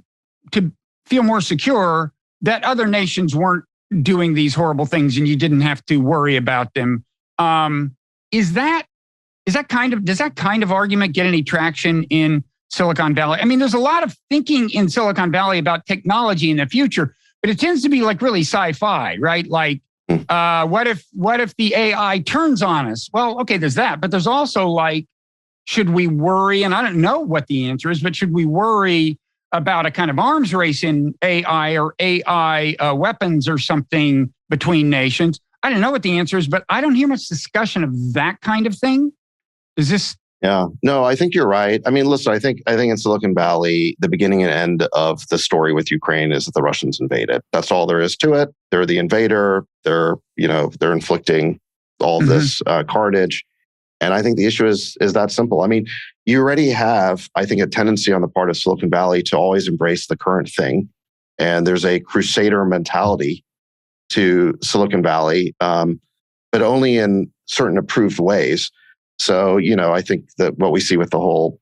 feel more secure that other nations weren't doing these horrible things and you didn't have to worry about them. Does that kind of argument get any traction in Silicon Valley? I mean, there's a lot of thinking in Silicon Valley about technology in the future, but it tends to be like really sci-fi, right? Like, what if the AI turns on us? Well, okay, there's that, but there's also like, should we worry? And I don't know what the answer is, but should we worry about a kind of arms race in AI or AI weapons or something between nations? I don't know what the answer is, but I don't hear much discussion of that kind of thing. Is this? Yeah, no, I think you're right. I mean, listen, I think in Silicon Valley, the beginning and end of the story with Ukraine is that the Russians invaded. That's all there is to it. They're the invader. They're inflicting all this carnage. And I think the issue is that simple. I mean, you already have, I think, a tendency on the part of Silicon Valley to always embrace the current thing. And there's a crusader mentality to Silicon Valley, but only in certain approved ways. So, I think that what we see with the whole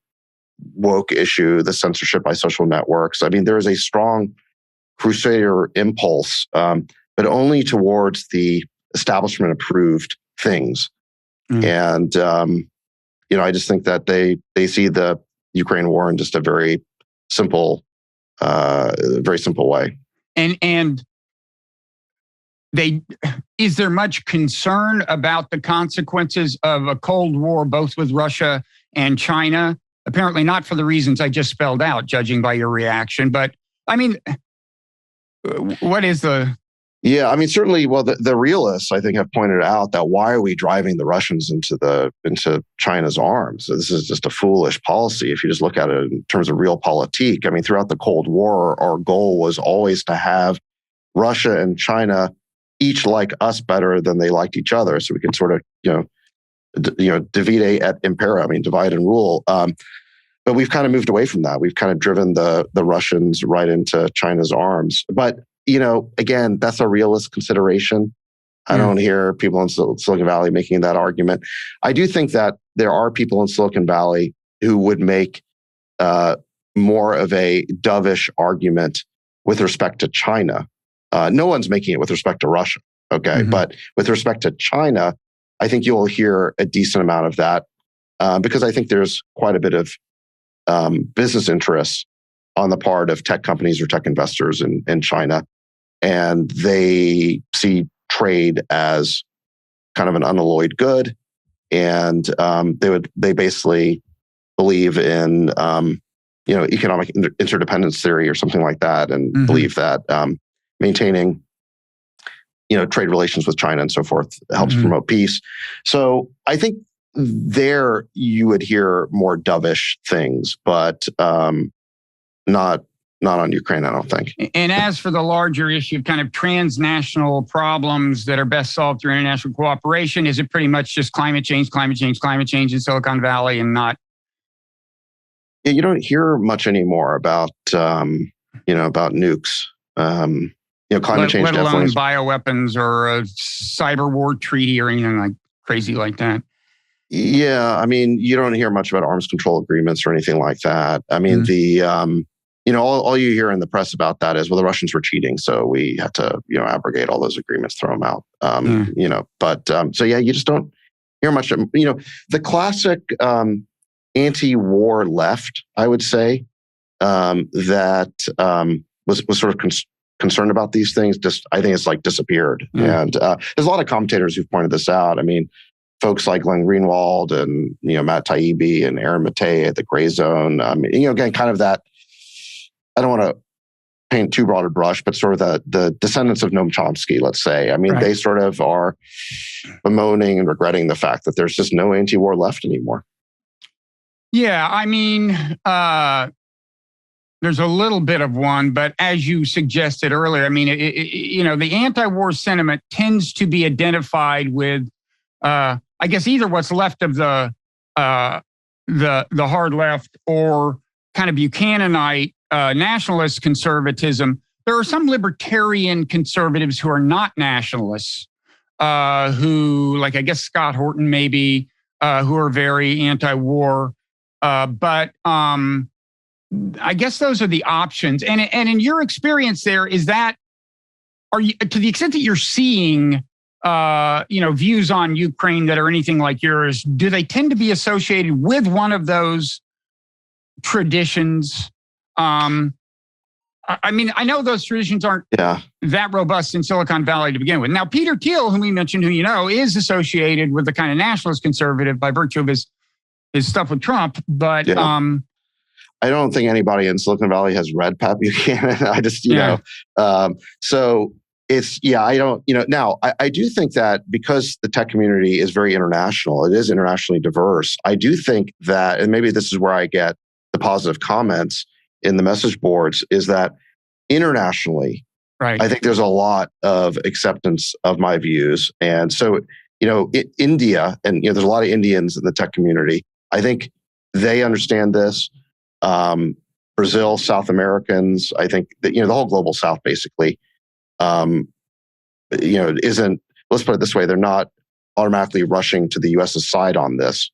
woke issue, the censorship by social networks, I mean, there is a strong crusader impulse, but only towards the establishment approved things. And, I just think that they see the Ukraine war in just a very simple way. And is there much concern about the consequences of a Cold War, both with Russia and China? Apparently not for the reasons I just spelled out, judging by your reaction. But I mean, what is the... Yeah, I mean, certainly, well, the realists, I think, have pointed out that why are we driving the Russians into China's arms? So this is just a foolish policy if you just look at it in terms of realpolitik. I mean, throughout the Cold War, our goal was always to have Russia and China each like us better than they liked each other, so we could sort of, divide et impera. I mean, divide and rule. But we've kind of moved away from that. We've kind of driven the Russians right into China's arms. But again, that's a realist consideration. I don't hear people in Silicon Valley making that argument. I do think that there are people in Silicon Valley who would make more of a dovish argument with respect to China. No one's making it with respect to Russia, okay? But with respect to China, I think you'll hear a decent amount of that because I think there's quite a bit of business interests on the part of tech companies or tech investors in China. And they see trade as kind of an unalloyed good. And they basically believe in, economic interdependence theory or something like that, and believe that maintaining, trade relations with China and so forth helps promote peace. So I think there you would hear more dovish things, but not on Ukraine, I don't think. And as for the larger issue of kind of transnational problems that are best solved through international cooperation, is it pretty much just climate change in Silicon Valley and not? Yeah, you don't hear much anymore about nukes. Climate change let definitely alone is. bioweapons or a cyber war treaty or anything like crazy like that. Yeah, I mean, you don't hear much about arms control agreements or anything like that. I mean, all you hear in the press about that is, well, the Russians were cheating, so we had to, abrogate all those agreements, throw them out. So yeah, you just don't hear much. The classic anti-war left, I would say, that was sort of concerned about these things. Just, I think it's like disappeared. And there's a lot of commentators who've pointed this out. I mean, folks like Glenn Greenwald and Matt Taibbi and Aaron Matei at the Gray Zone. Again, kind of that. I don't want to paint too broad a brush, but sort of the descendants of Noam Chomsky, let's say. I mean, They sort of are bemoaning and regretting the fact that there's just no anti-war left anymore. Yeah, I mean, there's a little bit of one, but as you suggested earlier, I mean, the anti-war sentiment tends to be identified with, I guess, either what's left of the hard left or kind of Buchananite nationalist conservatism. There are some libertarian conservatives who are not nationalists, who, like, I guess Scott Horton maybe, who are very anti-war. But I guess those are the options. And in your experience there, are you, to the extent that you're seeing, views on Ukraine that are anything like yours, do they tend to be associated with one of those traditions? I mean, I know those traditions aren't that robust in Silicon Valley to begin with. Now, Peter Thiel, whom we mentioned, who is associated with the kind of nationalist conservative by virtue of his stuff with Trump, but I don't think anybody in Silicon Valley has read Pat Buchanan. I just, so it's, I don't, now I do think that because the tech community is very international, it is internationally diverse. I do think that, and maybe this is where I get the positive comments in the message boards, is that internationally, I think there's a lot of acceptance of my views. And so, India, and there's a lot of Indians in the tech community. I think they understand this. Brazil, South Americans, I think that, the whole global South basically, isn't, let's put it this way, they're not automatically rushing to the US's side on this.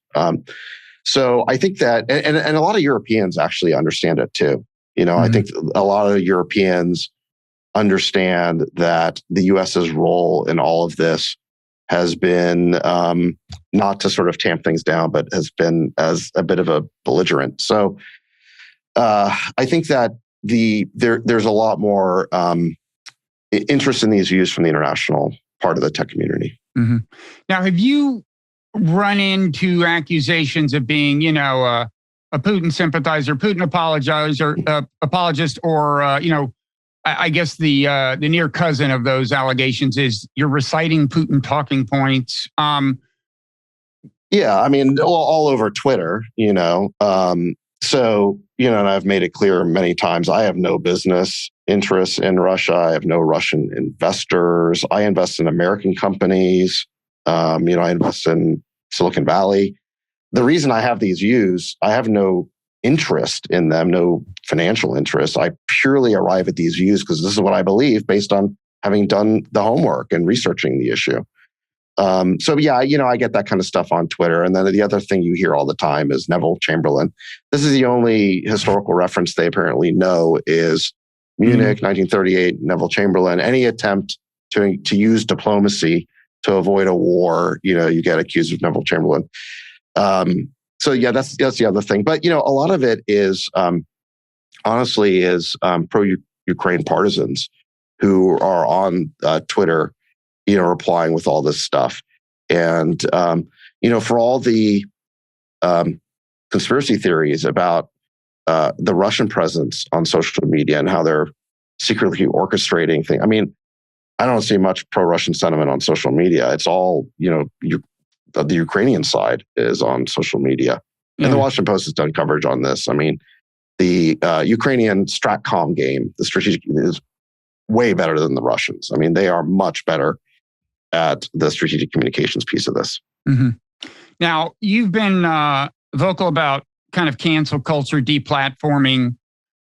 So I think that, and a lot of Europeans actually understand it too. I think a lot of Europeans understand that the US's role in all of this has been not to sort of tamp things down, but has been as a bit of a belligerent. So I think that there's a lot more interest in these views from the international part of the tech community. Mm-hmm. Now, have you run into accusations of being, a Putin sympathizer, Putin apologist, or I guess the near cousin of those allegations is you're reciting Putin talking points. Yeah, I mean, all over Twitter, So, and I've made it clear many times, I have no business interests in Russia. I have no Russian investors. I invest in American companies. I invest in Silicon Valley. The reason I have these views, I have no interest in them, no financial interest. I purely arrive at these views because this is what I believe based on having done the homework and researching the issue. I get that kind of stuff on Twitter. And then the other thing you hear all the time is Neville Chamberlain. This is the only historical reference they apparently know is Munich, 1938, Neville Chamberlain. Any attempt to use diplomacy to avoid a war, you get accused of Neville Chamberlain. That's the other thing. But, a lot of it is, honestly, pro-Ukraine partisans who are on Twitter, replying with all this stuff. And, for all the conspiracy theories about the Russian presence on social media and how they're secretly orchestrating things. I mean, I don't see much pro-Russian sentiment on social media. It's all, the Ukrainian side is on social media. And the Washington Post has done coverage on this. I mean, the Ukrainian Stratcom game, the strategic, is way better than the Russians. I mean, they are much better at the strategic communications piece of this. Mm-hmm. Now, you've been vocal about kind of cancel culture, deplatforming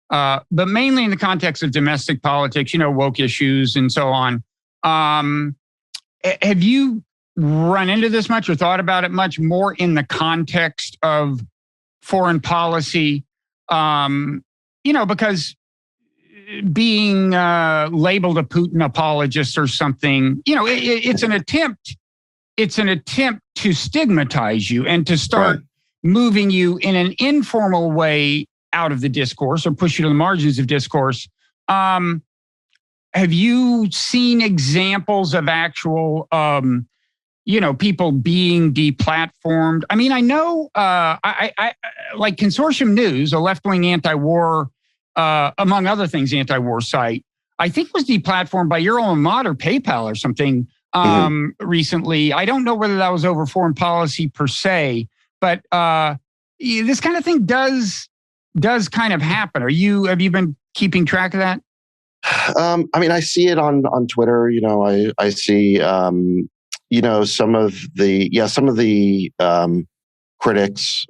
but mainly in the context of domestic politics, woke issues and so on. Have you run into this much or thought about it much more in the context of foreign policy? Because being labeled a Putin apologist or something, it's an attempt. It's an attempt to stigmatize you and to start moving you in an informal way out of the discourse or push you to the margins of discourse. Have you seen examples of actual, people being deplatformed? I mean, I know, I like Consortium News, a left-wing anti-war, among other things, anti-war site, I think was deplatformed by your alma mater, PayPal or something, recently. I don't know whether that was over foreign policy per se, but this kind of thing does kind of happen. Have you been keeping track of that? I mean, I see it on Twitter. I see, some of the critics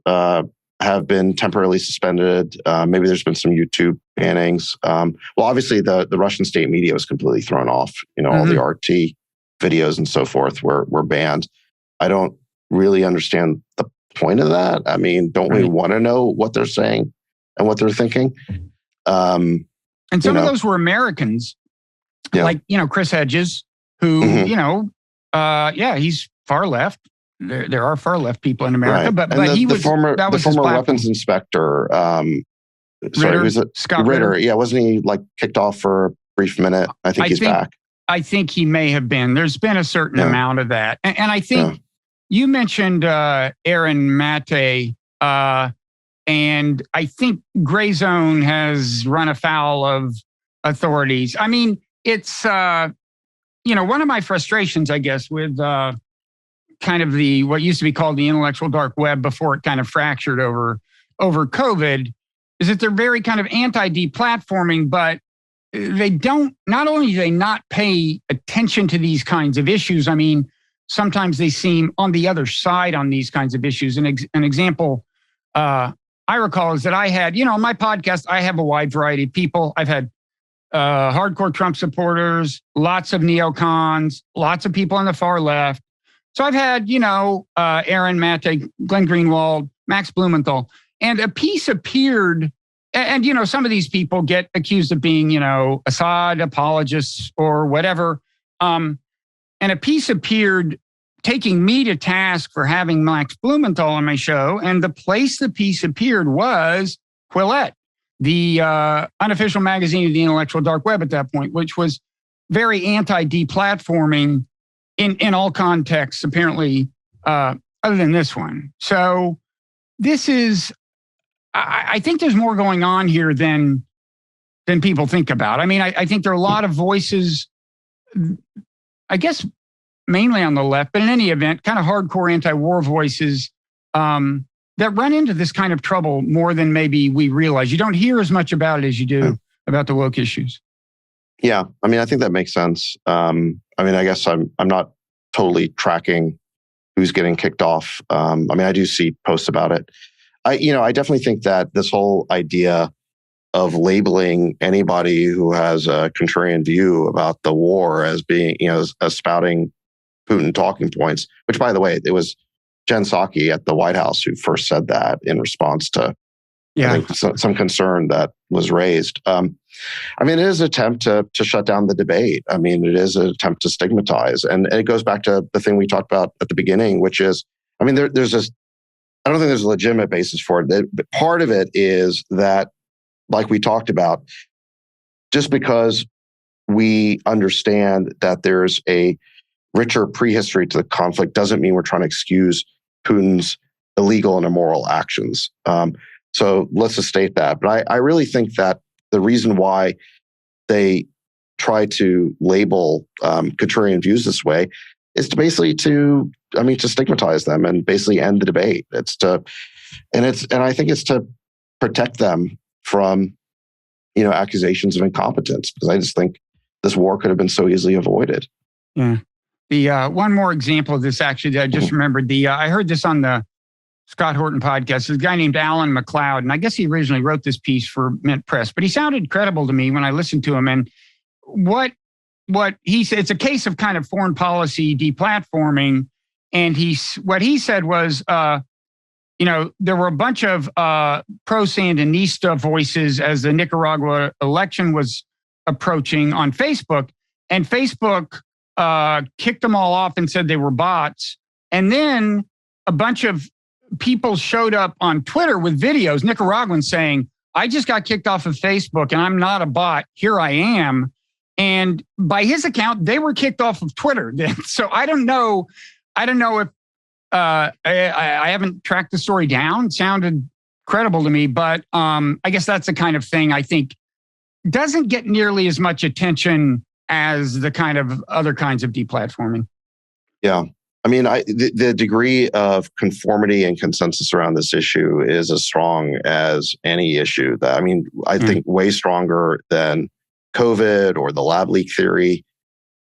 have been temporarily suspended. Maybe there's been some YouTube bannings. Well, obviously the Russian state media was completely thrown off. All the RT videos and so forth were banned. I don't really understand the point of that. I mean, don't we want to know what they're saying and what they're thinking? And some of those were Americans, like, Chris Hedges, who, he's far left. There are far left people in America, but he was the former weapons inspector. Ritter, who's it? Scott Ritter. Yeah, wasn't he kicked off for a brief minute? I think he's back. I think he may have been. There's been a certain amount of that, and I think you mentioned Aaron Mate, and I think Gray Zone has run afoul of authorities. I mean, it's one of my frustrations, I guess, with kind of what used to be called the intellectual dark web before it kind of fractured over COVID, is that they're very kind of anti-deplatforming, but they don't, not only do they not pay attention to these kinds of issues, I mean, sometimes they seem on the other side on these kinds of issues. An example I recall is that I had, on my podcast, I have a wide variety of people. I've had hardcore Trump supporters, lots of neocons, lots of people on the far left. So I've had, Aaron Mate, Glenn Greenwald, Max Blumenthal, and a piece appeared. And, some of these people get accused of being, Assad apologists or whatever. And a piece appeared taking me to task for having Max Blumenthal on my show. And the place the piece appeared was Quillette, the unofficial magazine of the intellectual dark web at that point, which was very anti-deplatforming in all contexts, apparently, other than this one. So this is... I think there's more going on here than people think about. I mean, I think there are a lot of voices, I guess, mainly on the left, but in any event, kind of hardcore anti-war voices that run into this kind of trouble more than maybe we realize. You don't hear as much about it as you do about the woke issues. Yeah, I mean, I think that makes sense. I mean, I guess I'm not totally tracking who's getting kicked off. I mean, I do see posts about it. I definitely think that this whole idea of labeling anybody who has a contrarian view about the war as being, as spouting Putin talking points, which, by the way, it was Jen Psaki at the White House who first said that in response to I think some concern that was raised. I mean, it is an attempt to shut down the debate. I mean, it is an attempt to stigmatize. And it goes back to the thing we talked about at the beginning, which is, I mean, there's this, I don't think there's a legitimate basis for it. But part of it is that, like we talked about, just because we understand that there's a richer prehistory to the conflict doesn't mean we're trying to excuse Putin's illegal and immoral actions. So let's just state that. But I really think that the reason why they try to label contrarian views this way is to basically to stigmatize them and basically end the debate. And I think it's to protect them from, accusations of incompetence, because I just think this war could have been so easily avoided. Yeah. The one more example of this, actually, that I just remembered. I heard this on the Scott Horton podcast. There's a guy named Alan McLeod, and I guess he originally wrote this piece for Mint Press, but he sounded credible to me when I listened to him. And what he said, it's a case of kind of foreign policy deplatforming. And what he said was, there were a bunch of pro-Sandinista voices as the Nicaragua election was approaching on Facebook, and Facebook kicked them all off and said they were bots. And then a bunch of people showed up on Twitter with videos, Nicaraguans saying, I just got kicked off of Facebook and I'm not a bot. Here I am. And by his account, they were kicked off of Twitter. So I don't know if I haven't tracked the story down. It sounded credible to me, but I guess that's the kind of thing I think doesn't get nearly as much attention as the kind of other kinds of deplatforming. Yeah. I mean, the degree of conformity and consensus around this issue is as strong as any issue. I think way stronger than COVID or the lab leak theory.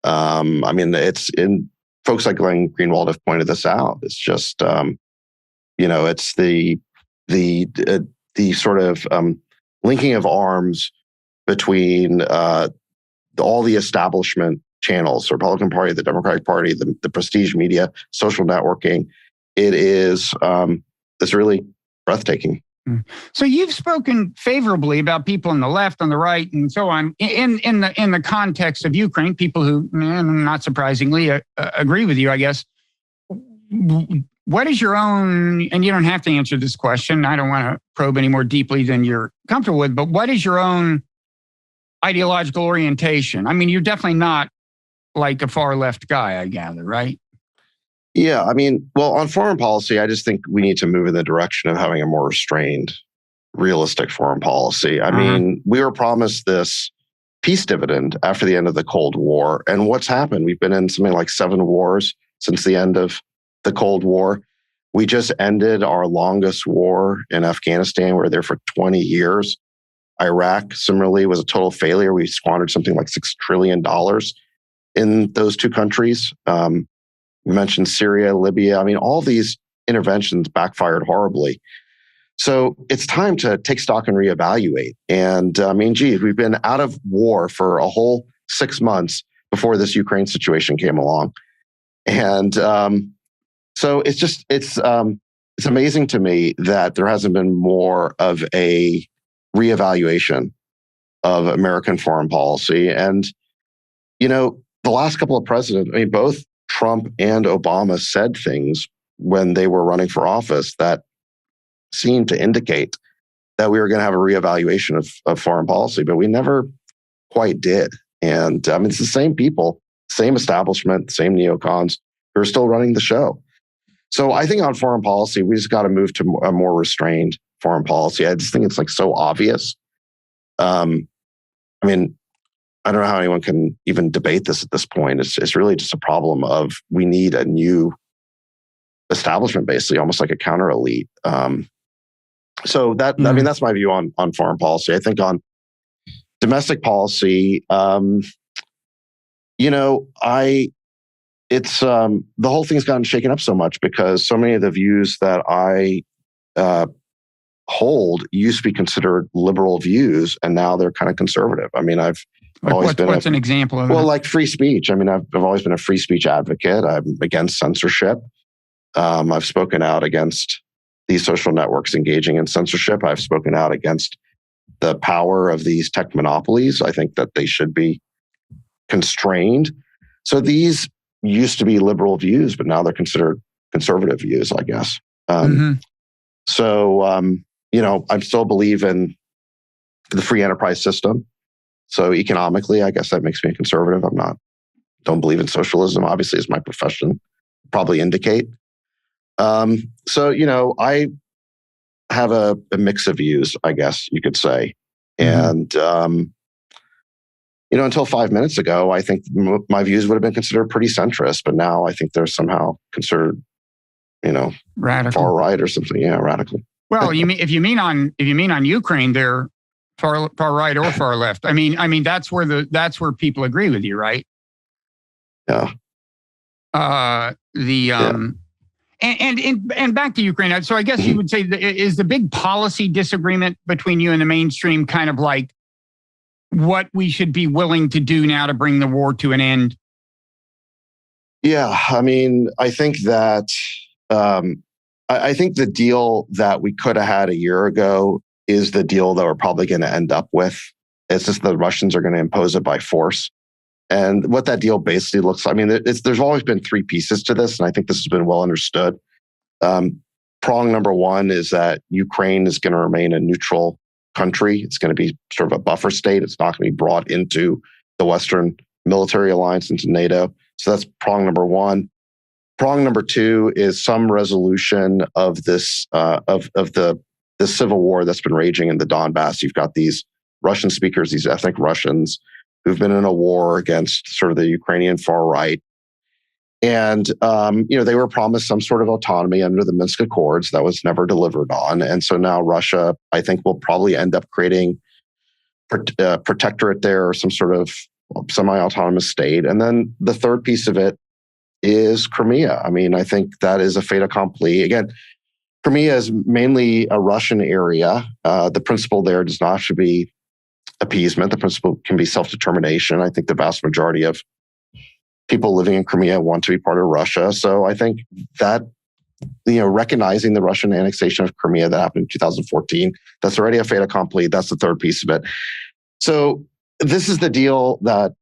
It's in folks like Glenn Greenwald have pointed this out. It's just, it's the sort of linking of arms between all the establishment channels, the Republican Party, the Democratic Party, the prestige media, social networking. It is it's really breathtaking. So you've spoken favorably about people on the left, on the right, and so on in the context of Ukraine. People who, not surprisingly, agree with you, I guess. What is your own? And you don't have to answer this question. I don't want to probe any more deeply than you're comfortable with. But what is your own ideological orientation? I mean, you're definitely not like a far left guy, I gather, right? Yeah, on foreign policy, I just think we need to move in the direction of having a more restrained, realistic foreign policy. We were promised this peace dividend after the end of the Cold War. And what's happened? We've been in something like 7 wars since the end of the Cold War. We just ended our longest war in Afghanistan. We were there for 20 years. Iraq, similarly, was a total failure. We squandered something like $6 trillion in those 2 countries. You mentioned Syria, Libya. All these interventions backfired horribly. So it's time to take stock and reevaluate. And we've been out of war for a whole 6 months before this Ukraine situation came along. And so it's amazing to me that there hasn't been more of a reevaluation of American foreign policy. And, the last couple of presidents, both Trump and Obama said things when they were running for office that seemed to indicate that we were going to have a reevaluation of foreign policy, but we never quite did. And it's the same people, same establishment, same neocons who are still running the show. So I think on foreign policy, we just got to move to a more restrained foreign policy. I just think it's so obvious. I don't know how anyone can even debate this at this point. It's really just a problem of we need a new establishment, basically, almost like a counter elite. So that's my view on foreign policy. I think on domestic policy, the whole thing's gotten shaken up so much because so many of the views that I hold used to be considered liberal views, and now they're kind of conservative. What's an example of that? Well, like free speech. I've always been a free speech advocate. I'm against censorship. I've spoken out against these social networks engaging in censorship. I've spoken out against the power of these tech monopolies. I think that they should be constrained. So these used to be liberal views, but now they're considered conservative views, I guess. So, I still believe in the free enterprise system. So economically, I guess that makes me a conservative. Don't believe in socialism, obviously, as my profession probably indicate. I have a mix of views, I guess you could say. And, until 5 minutes ago, I think my views would have been considered pretty centrist, but now I think they're somehow considered, radical, far right or something. Yeah, radical. Well, if you mean on Ukraine, they're far right or far left. That's where people agree with you, right? Yeah. And back to Ukraine. So I guess you would say, is the big policy disagreement between you and the mainstream kind of like what we should be willing to do now to bring the war to an end? Yeah, I mean, I think that I think the deal that we could have had a year ago is the deal that we're probably going to end up with. It's just the Russians are going to impose it by force. And what that deal basically looks like, I mean, there's always been three pieces to this, and I think this has been well understood. Prong number one is that Ukraine is going to remain a neutral country. It's going to be sort of a buffer state. It's not going to be brought into the Western military alliance, into NATO. So that's prong number one. Prong number two is some resolution of this of the civil war that's been raging in the Donbass. You've got these Russian speakers, these ethnic Russians, who've been in a war against sort of the Ukrainian far right. And, they were promised some sort of autonomy under the Minsk Accords that was never delivered on. And so now Russia, I think, will probably end up creating a protectorate there, or some sort of semi-autonomous state. And then the third piece of it is Crimea. I mean, I think that is a fait accompli. Again, Crimea is mainly a Russian area. The principle there does not have to be appeasement. The principle can be self-determination. I think the vast majority of people living in Crimea want to be part of Russia. So I think that, recognizing the Russian annexation of Crimea that happened in 2014, that's already a fait accompli. That's the third piece of it. So this is the deal that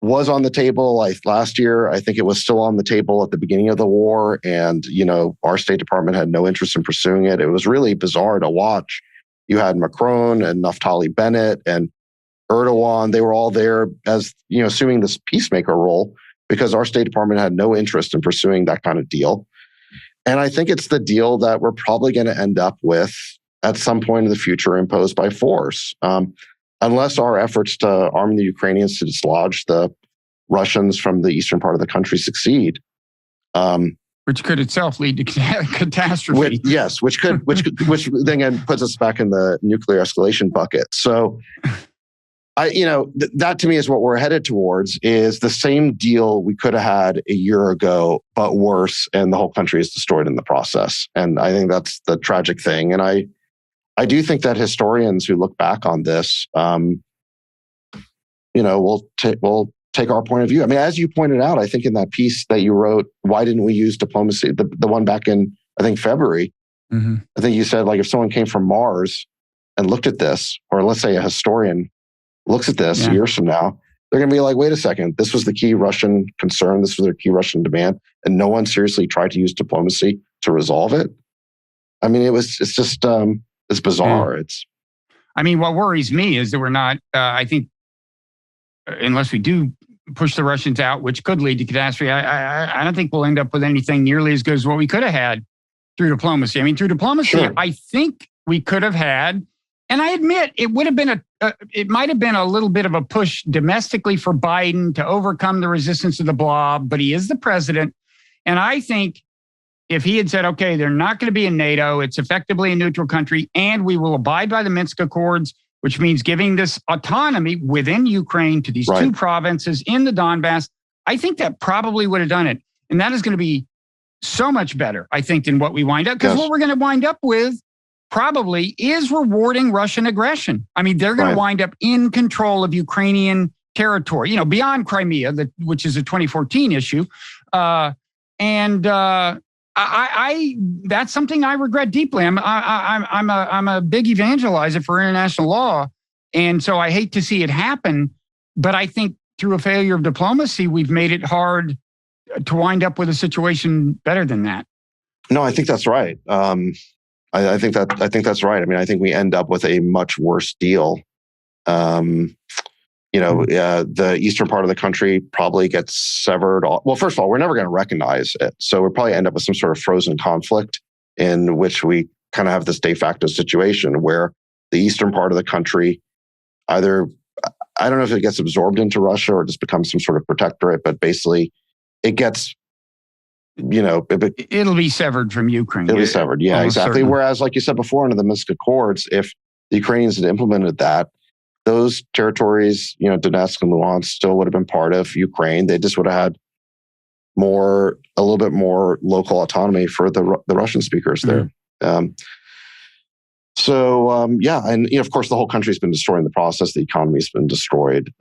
was on the table last year. I think it was still on the table at the beginning of the war. And, our State Department had no interest in pursuing it. It was really bizarre to watch. You had Macron and Naftali Bennett and Erdogan. They were all there as, assuming this peacemaker role, because our State Department had no interest in pursuing that kind of deal. And I think it's the deal that we're probably going to end up with at some point in the future, imposed by force. Unless our efforts to arm the Ukrainians to dislodge the Russians from the eastern part of the country succeed. Which could itself lead to catastrophe. Which then again puts us back in the nuclear escalation bucket. So, that to me is what we're headed towards, is the same deal we could have had a year ago, but worse, and the whole country is destroyed in the process. And I think that's the tragic thing. And I do think that historians who look back on this, will take our point of view. I mean, as you pointed out, I think in that piece that you wrote, why didn't we use diplomacy? The one back in, I think, February. Mm-hmm. I think you said, like, if someone came from Mars and looked at this, or let's say a historian looks at this years from now, they're going to be like, wait a second, this was the key Russian concern. This was their key Russian demand. And no one seriously tried to use diplomacy to resolve it. I mean, it's just, it's bizarre. What worries me is that we're not, I think, unless we do push the Russians out, which could lead to catastrophe, I don't think we'll end up with anything nearly as good as what we could have had through diplomacy. I mean, through diplomacy, sure. I think we could have had, and I admit it would have been it might have been a little bit of a push domestically for Biden to overcome the resistance of the Blob, but he is the president. And I think if he had said, okay, they're not going to be in NATO, it's effectively a neutral country, and we will abide by the Minsk Accords, which means giving this autonomy within Ukraine to these two provinces in the Donbass, I think that probably would have done it. And that is going to be so much better, I think, than what we wind up. Because what we're going to wind up with probably is rewarding Russian aggression. I mean, they're going to wind up in control of Ukrainian territory, beyond Crimea, which is a 2014 issue. That's something I regret deeply. I'm a big evangelizer for international law, and so I hate to see it happen. But I think through a failure of diplomacy, we've made it hard to wind up with a situation better than that. No, I think that's right. I think that's right. I mean, I think we end up with a much worse deal. The eastern part of the country probably gets severed. Well, first of all, we're never going to recognize it. So we'll probably end up with some sort of frozen conflict in which we kind of have this de facto situation where the eastern part of the country either, I don't know if it gets absorbed into Russia or just becomes some sort of protectorate, but basically it gets, it'll be severed from Ukraine. It'll be severed. Yeah, exactly. Certain. Whereas, like you said before, under the Minsk Accords, if the Ukrainians had implemented that, those territories, Donetsk and Luhansk still would have been part of Ukraine. They just would have had a little bit more local autonomy for the Russian speakers there. And of course, the whole country's been destroyed in the process. The economy's been destroyed.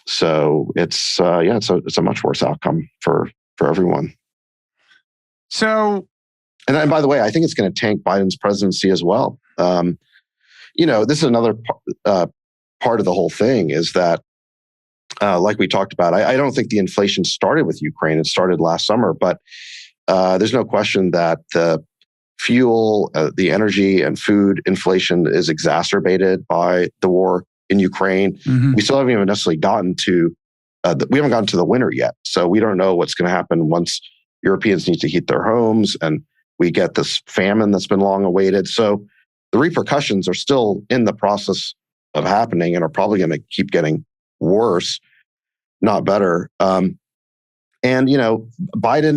So it's a much worse outcome for everyone. So, and by the way, I think it's going to tank Biden's presidency as well. This is another part of the whole thing is that, like we talked about, I don't think the inflation started with Ukraine. It started last summer, but there's no question that the fuel, the energy and food inflation is exacerbated by the war in Ukraine. We still haven't even necessarily gotten to the winter yet. So we don't know what's going to happen once Europeans need to heat their homes and we get this famine that's been long awaited. So the repercussions are still in the process of happening and are probably going to keep getting worse, not better. Biden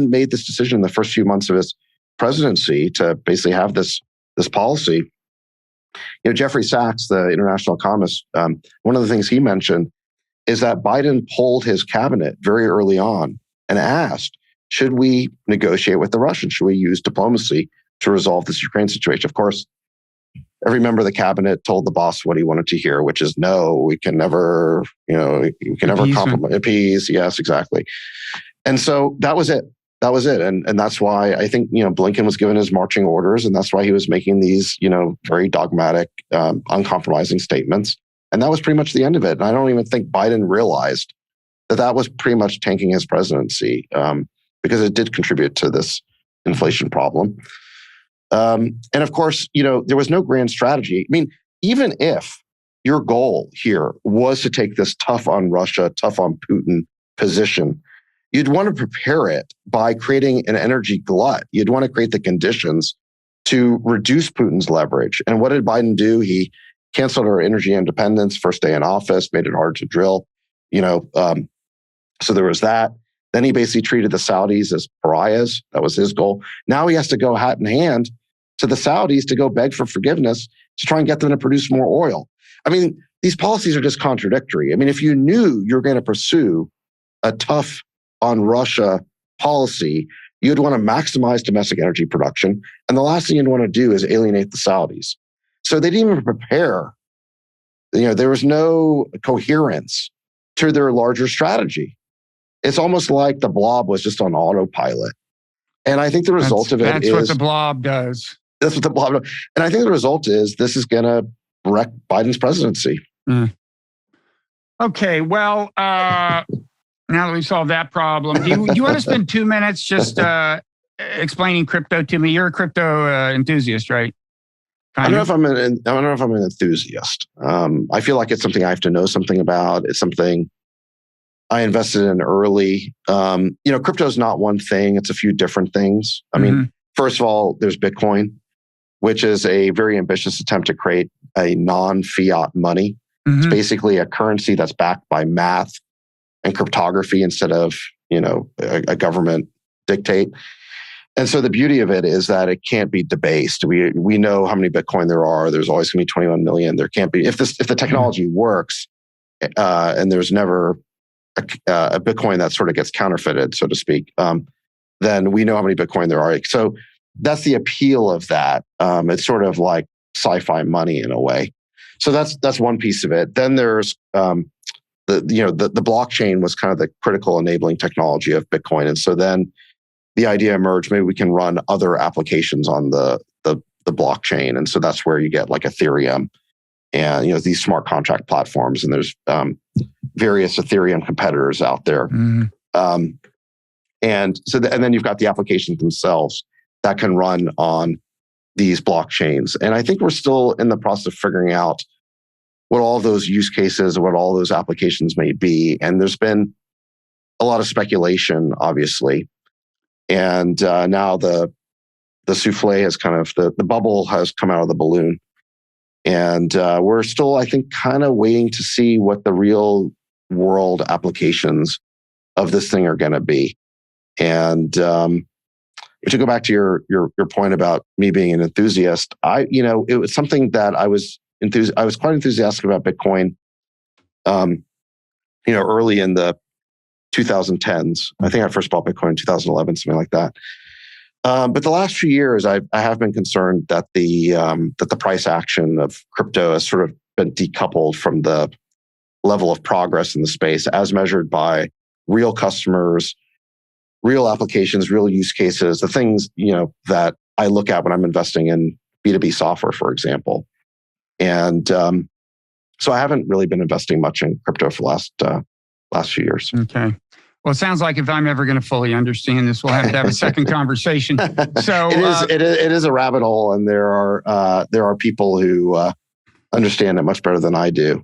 made this decision in the first few months of his presidency to basically have this policy. Jeffrey Sachs, the international economist, one of the things he mentioned is that Biden polled his cabinet very early on and asked, should we negotiate with the Russians? Should we use diplomacy to resolve this Ukraine situation? Of course, every member of the cabinet told the boss what he wanted to hear, which is no, we can never, compromise, appease. Yes, exactly. And so that was it. And that's why I think, Blinken was given his marching orders, and that's why he was making these, very dogmatic, uncompromising statements. And that was pretty much the end of it. And I don't even think Biden realized that was pretty much tanking his presidency, because it did contribute to this inflation problem. And of course, there was no grand strategy. I mean, even if your goal here was to take this tough on Russia, tough on Putin position, you'd want to prepare it by creating an energy glut. You'd want to create the conditions to reduce Putin's leverage. And what did Biden do? He canceled our energy independence first day in office, made it hard to drill, so there was that. Then he basically treated the Saudis as pariahs. That was his goal. Now he has to go hat in hand to the Saudis to go beg for forgiveness to try and get them to produce more oil. I mean, these policies are just contradictory. I mean, if you knew you were going to pursue a tough on Russia policy, you'd want to maximize domestic energy production. And the last thing you'd want to do is alienate the Saudis. So they didn't even prepare. There was no coherence to their larger strategy. It's almost like the Blob was just on autopilot. And I think the result of it is... That's what the Blob does. That's what the Blob does. And I think the result is this is going to wreck Biden's presidency. Okay, well, now that we solved that problem, do you want to spend 2 minutes just explaining crypto to me? You're a crypto enthusiast, right? I don't know if I'm an enthusiast. I feel like it's something I have to know something about. It's something I invested in early. Crypto is not one thing. It's a few different things. I mean, first of all, there's Bitcoin, which is a very ambitious attempt to create a non-fiat money. It's basically a currency that's backed by math and cryptography instead of, a government dictate. And so the beauty of it is that it can't be debased. We know how many Bitcoin there are. There's always going to be 21 million. There can't be, if the technology works, and there's never a Bitcoin that sort of gets counterfeited, so to speak, then we know how many Bitcoin there are. So that's the appeal of that. It's sort of like sci-fi money in a way. So that's one piece of it. Then there's the blockchain was kind of the critical enabling technology of Bitcoin, and so then the idea emerged, maybe we can run other applications on the blockchain. And so that's where you get like Ethereum and, these smart contract platforms. And there's various Ethereum competitors out there. And then you've got the applications themselves that can run on these blockchains. And I think we're still in the process of figuring out what all those use cases, what all those applications may be. And there's been a lot of speculation, obviously. And now the souffle has kind of, the bubble has come out of the balloon. And we're still, I think, kind of waiting to see what the real world applications of this thing are going to be. And to go back to your point about me being an enthusiast, it was something that I was quite enthusiastic about Bitcoin, early in the 2010s. I think I first bought Bitcoin in 2011, something like that. But the last few years, I have been concerned that the price action of crypto has sort of been decoupled from the level of progress in the space as measured by real customers, real applications, real use cases, the things, that I look at when I'm investing in B2B software, for example. And so I haven't really been investing much in crypto for the last few years. Okay. Well, it sounds like if I'm ever going to fully understand this, we'll have to have a second conversation. So it is a rabbit hole, and there are people who understand it much better than I do.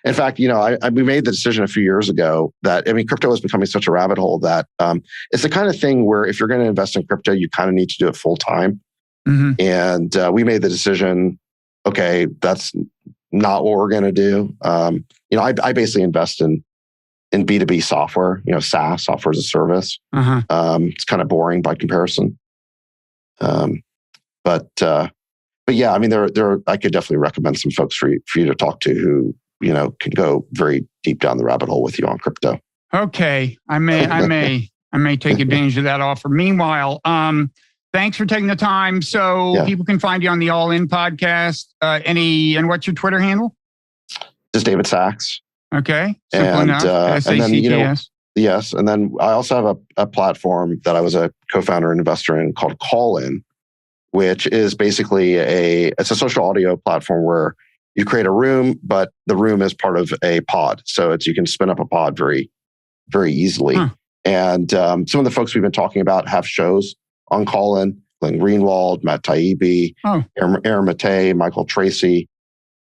In fact, we made the decision a few years ago that, crypto is becoming such a rabbit hole that it's the kind of thing where if you're going to invest in crypto, you kind of need to do it full time. Mm-hmm. And we made the decision, okay, that's not what we're going to do. I basically invest in B2B software, SaaS, software as a service. Uh-huh. It's kind of boring by comparison. But yeah, I could definitely recommend some folks for you to talk to who, can go very deep down the rabbit hole with you on crypto. Okay. I may take advantage of that offer. Meanwhile, thanks for taking the time. So people can find you on the All In podcast. And what's your Twitter handle? Just David Sachs. Okay. Simple enough. SACTS. Yes. And then I also have a platform that I was a co-founder and investor in called Call In, which is basically it's a social audio platform where you create a room, but the room is part of a pod. So you can spin up a pod very, very easily. Huh. And some of the folks we've been talking about have shows on Call In, Glenn Greenwald, Matt Taibbi, Aaron Matei, Michael Tracy,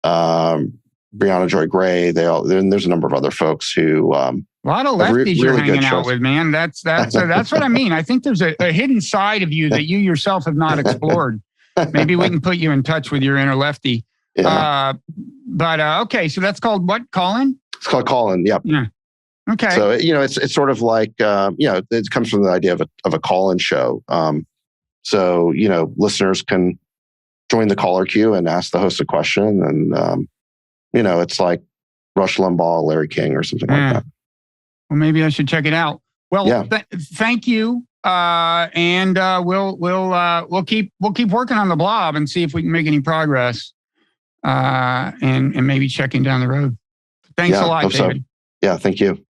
Brianna Joy Gray. There's a number of other folks who a lot of lefties you're hanging out with, man. That's what I mean. I think there's a hidden side of you that you yourself have not explored. Maybe we can put you in touch with your inner lefty. Yeah. Okay, so that's called what? Call In? It's called Call In. Yep. Yeah. Okay. So it's sort of like it comes from the idea of a call-in show. So listeners can join the caller queue and ask the host a question, and it's like Rush Limbaugh, Larry King, or something like that. Well, maybe I should check it out. Well, thank you, and we'll keep working on the Blob and see if we can make any progress, and maybe checking down the road. Thanks a lot, David. So. Yeah, thank you.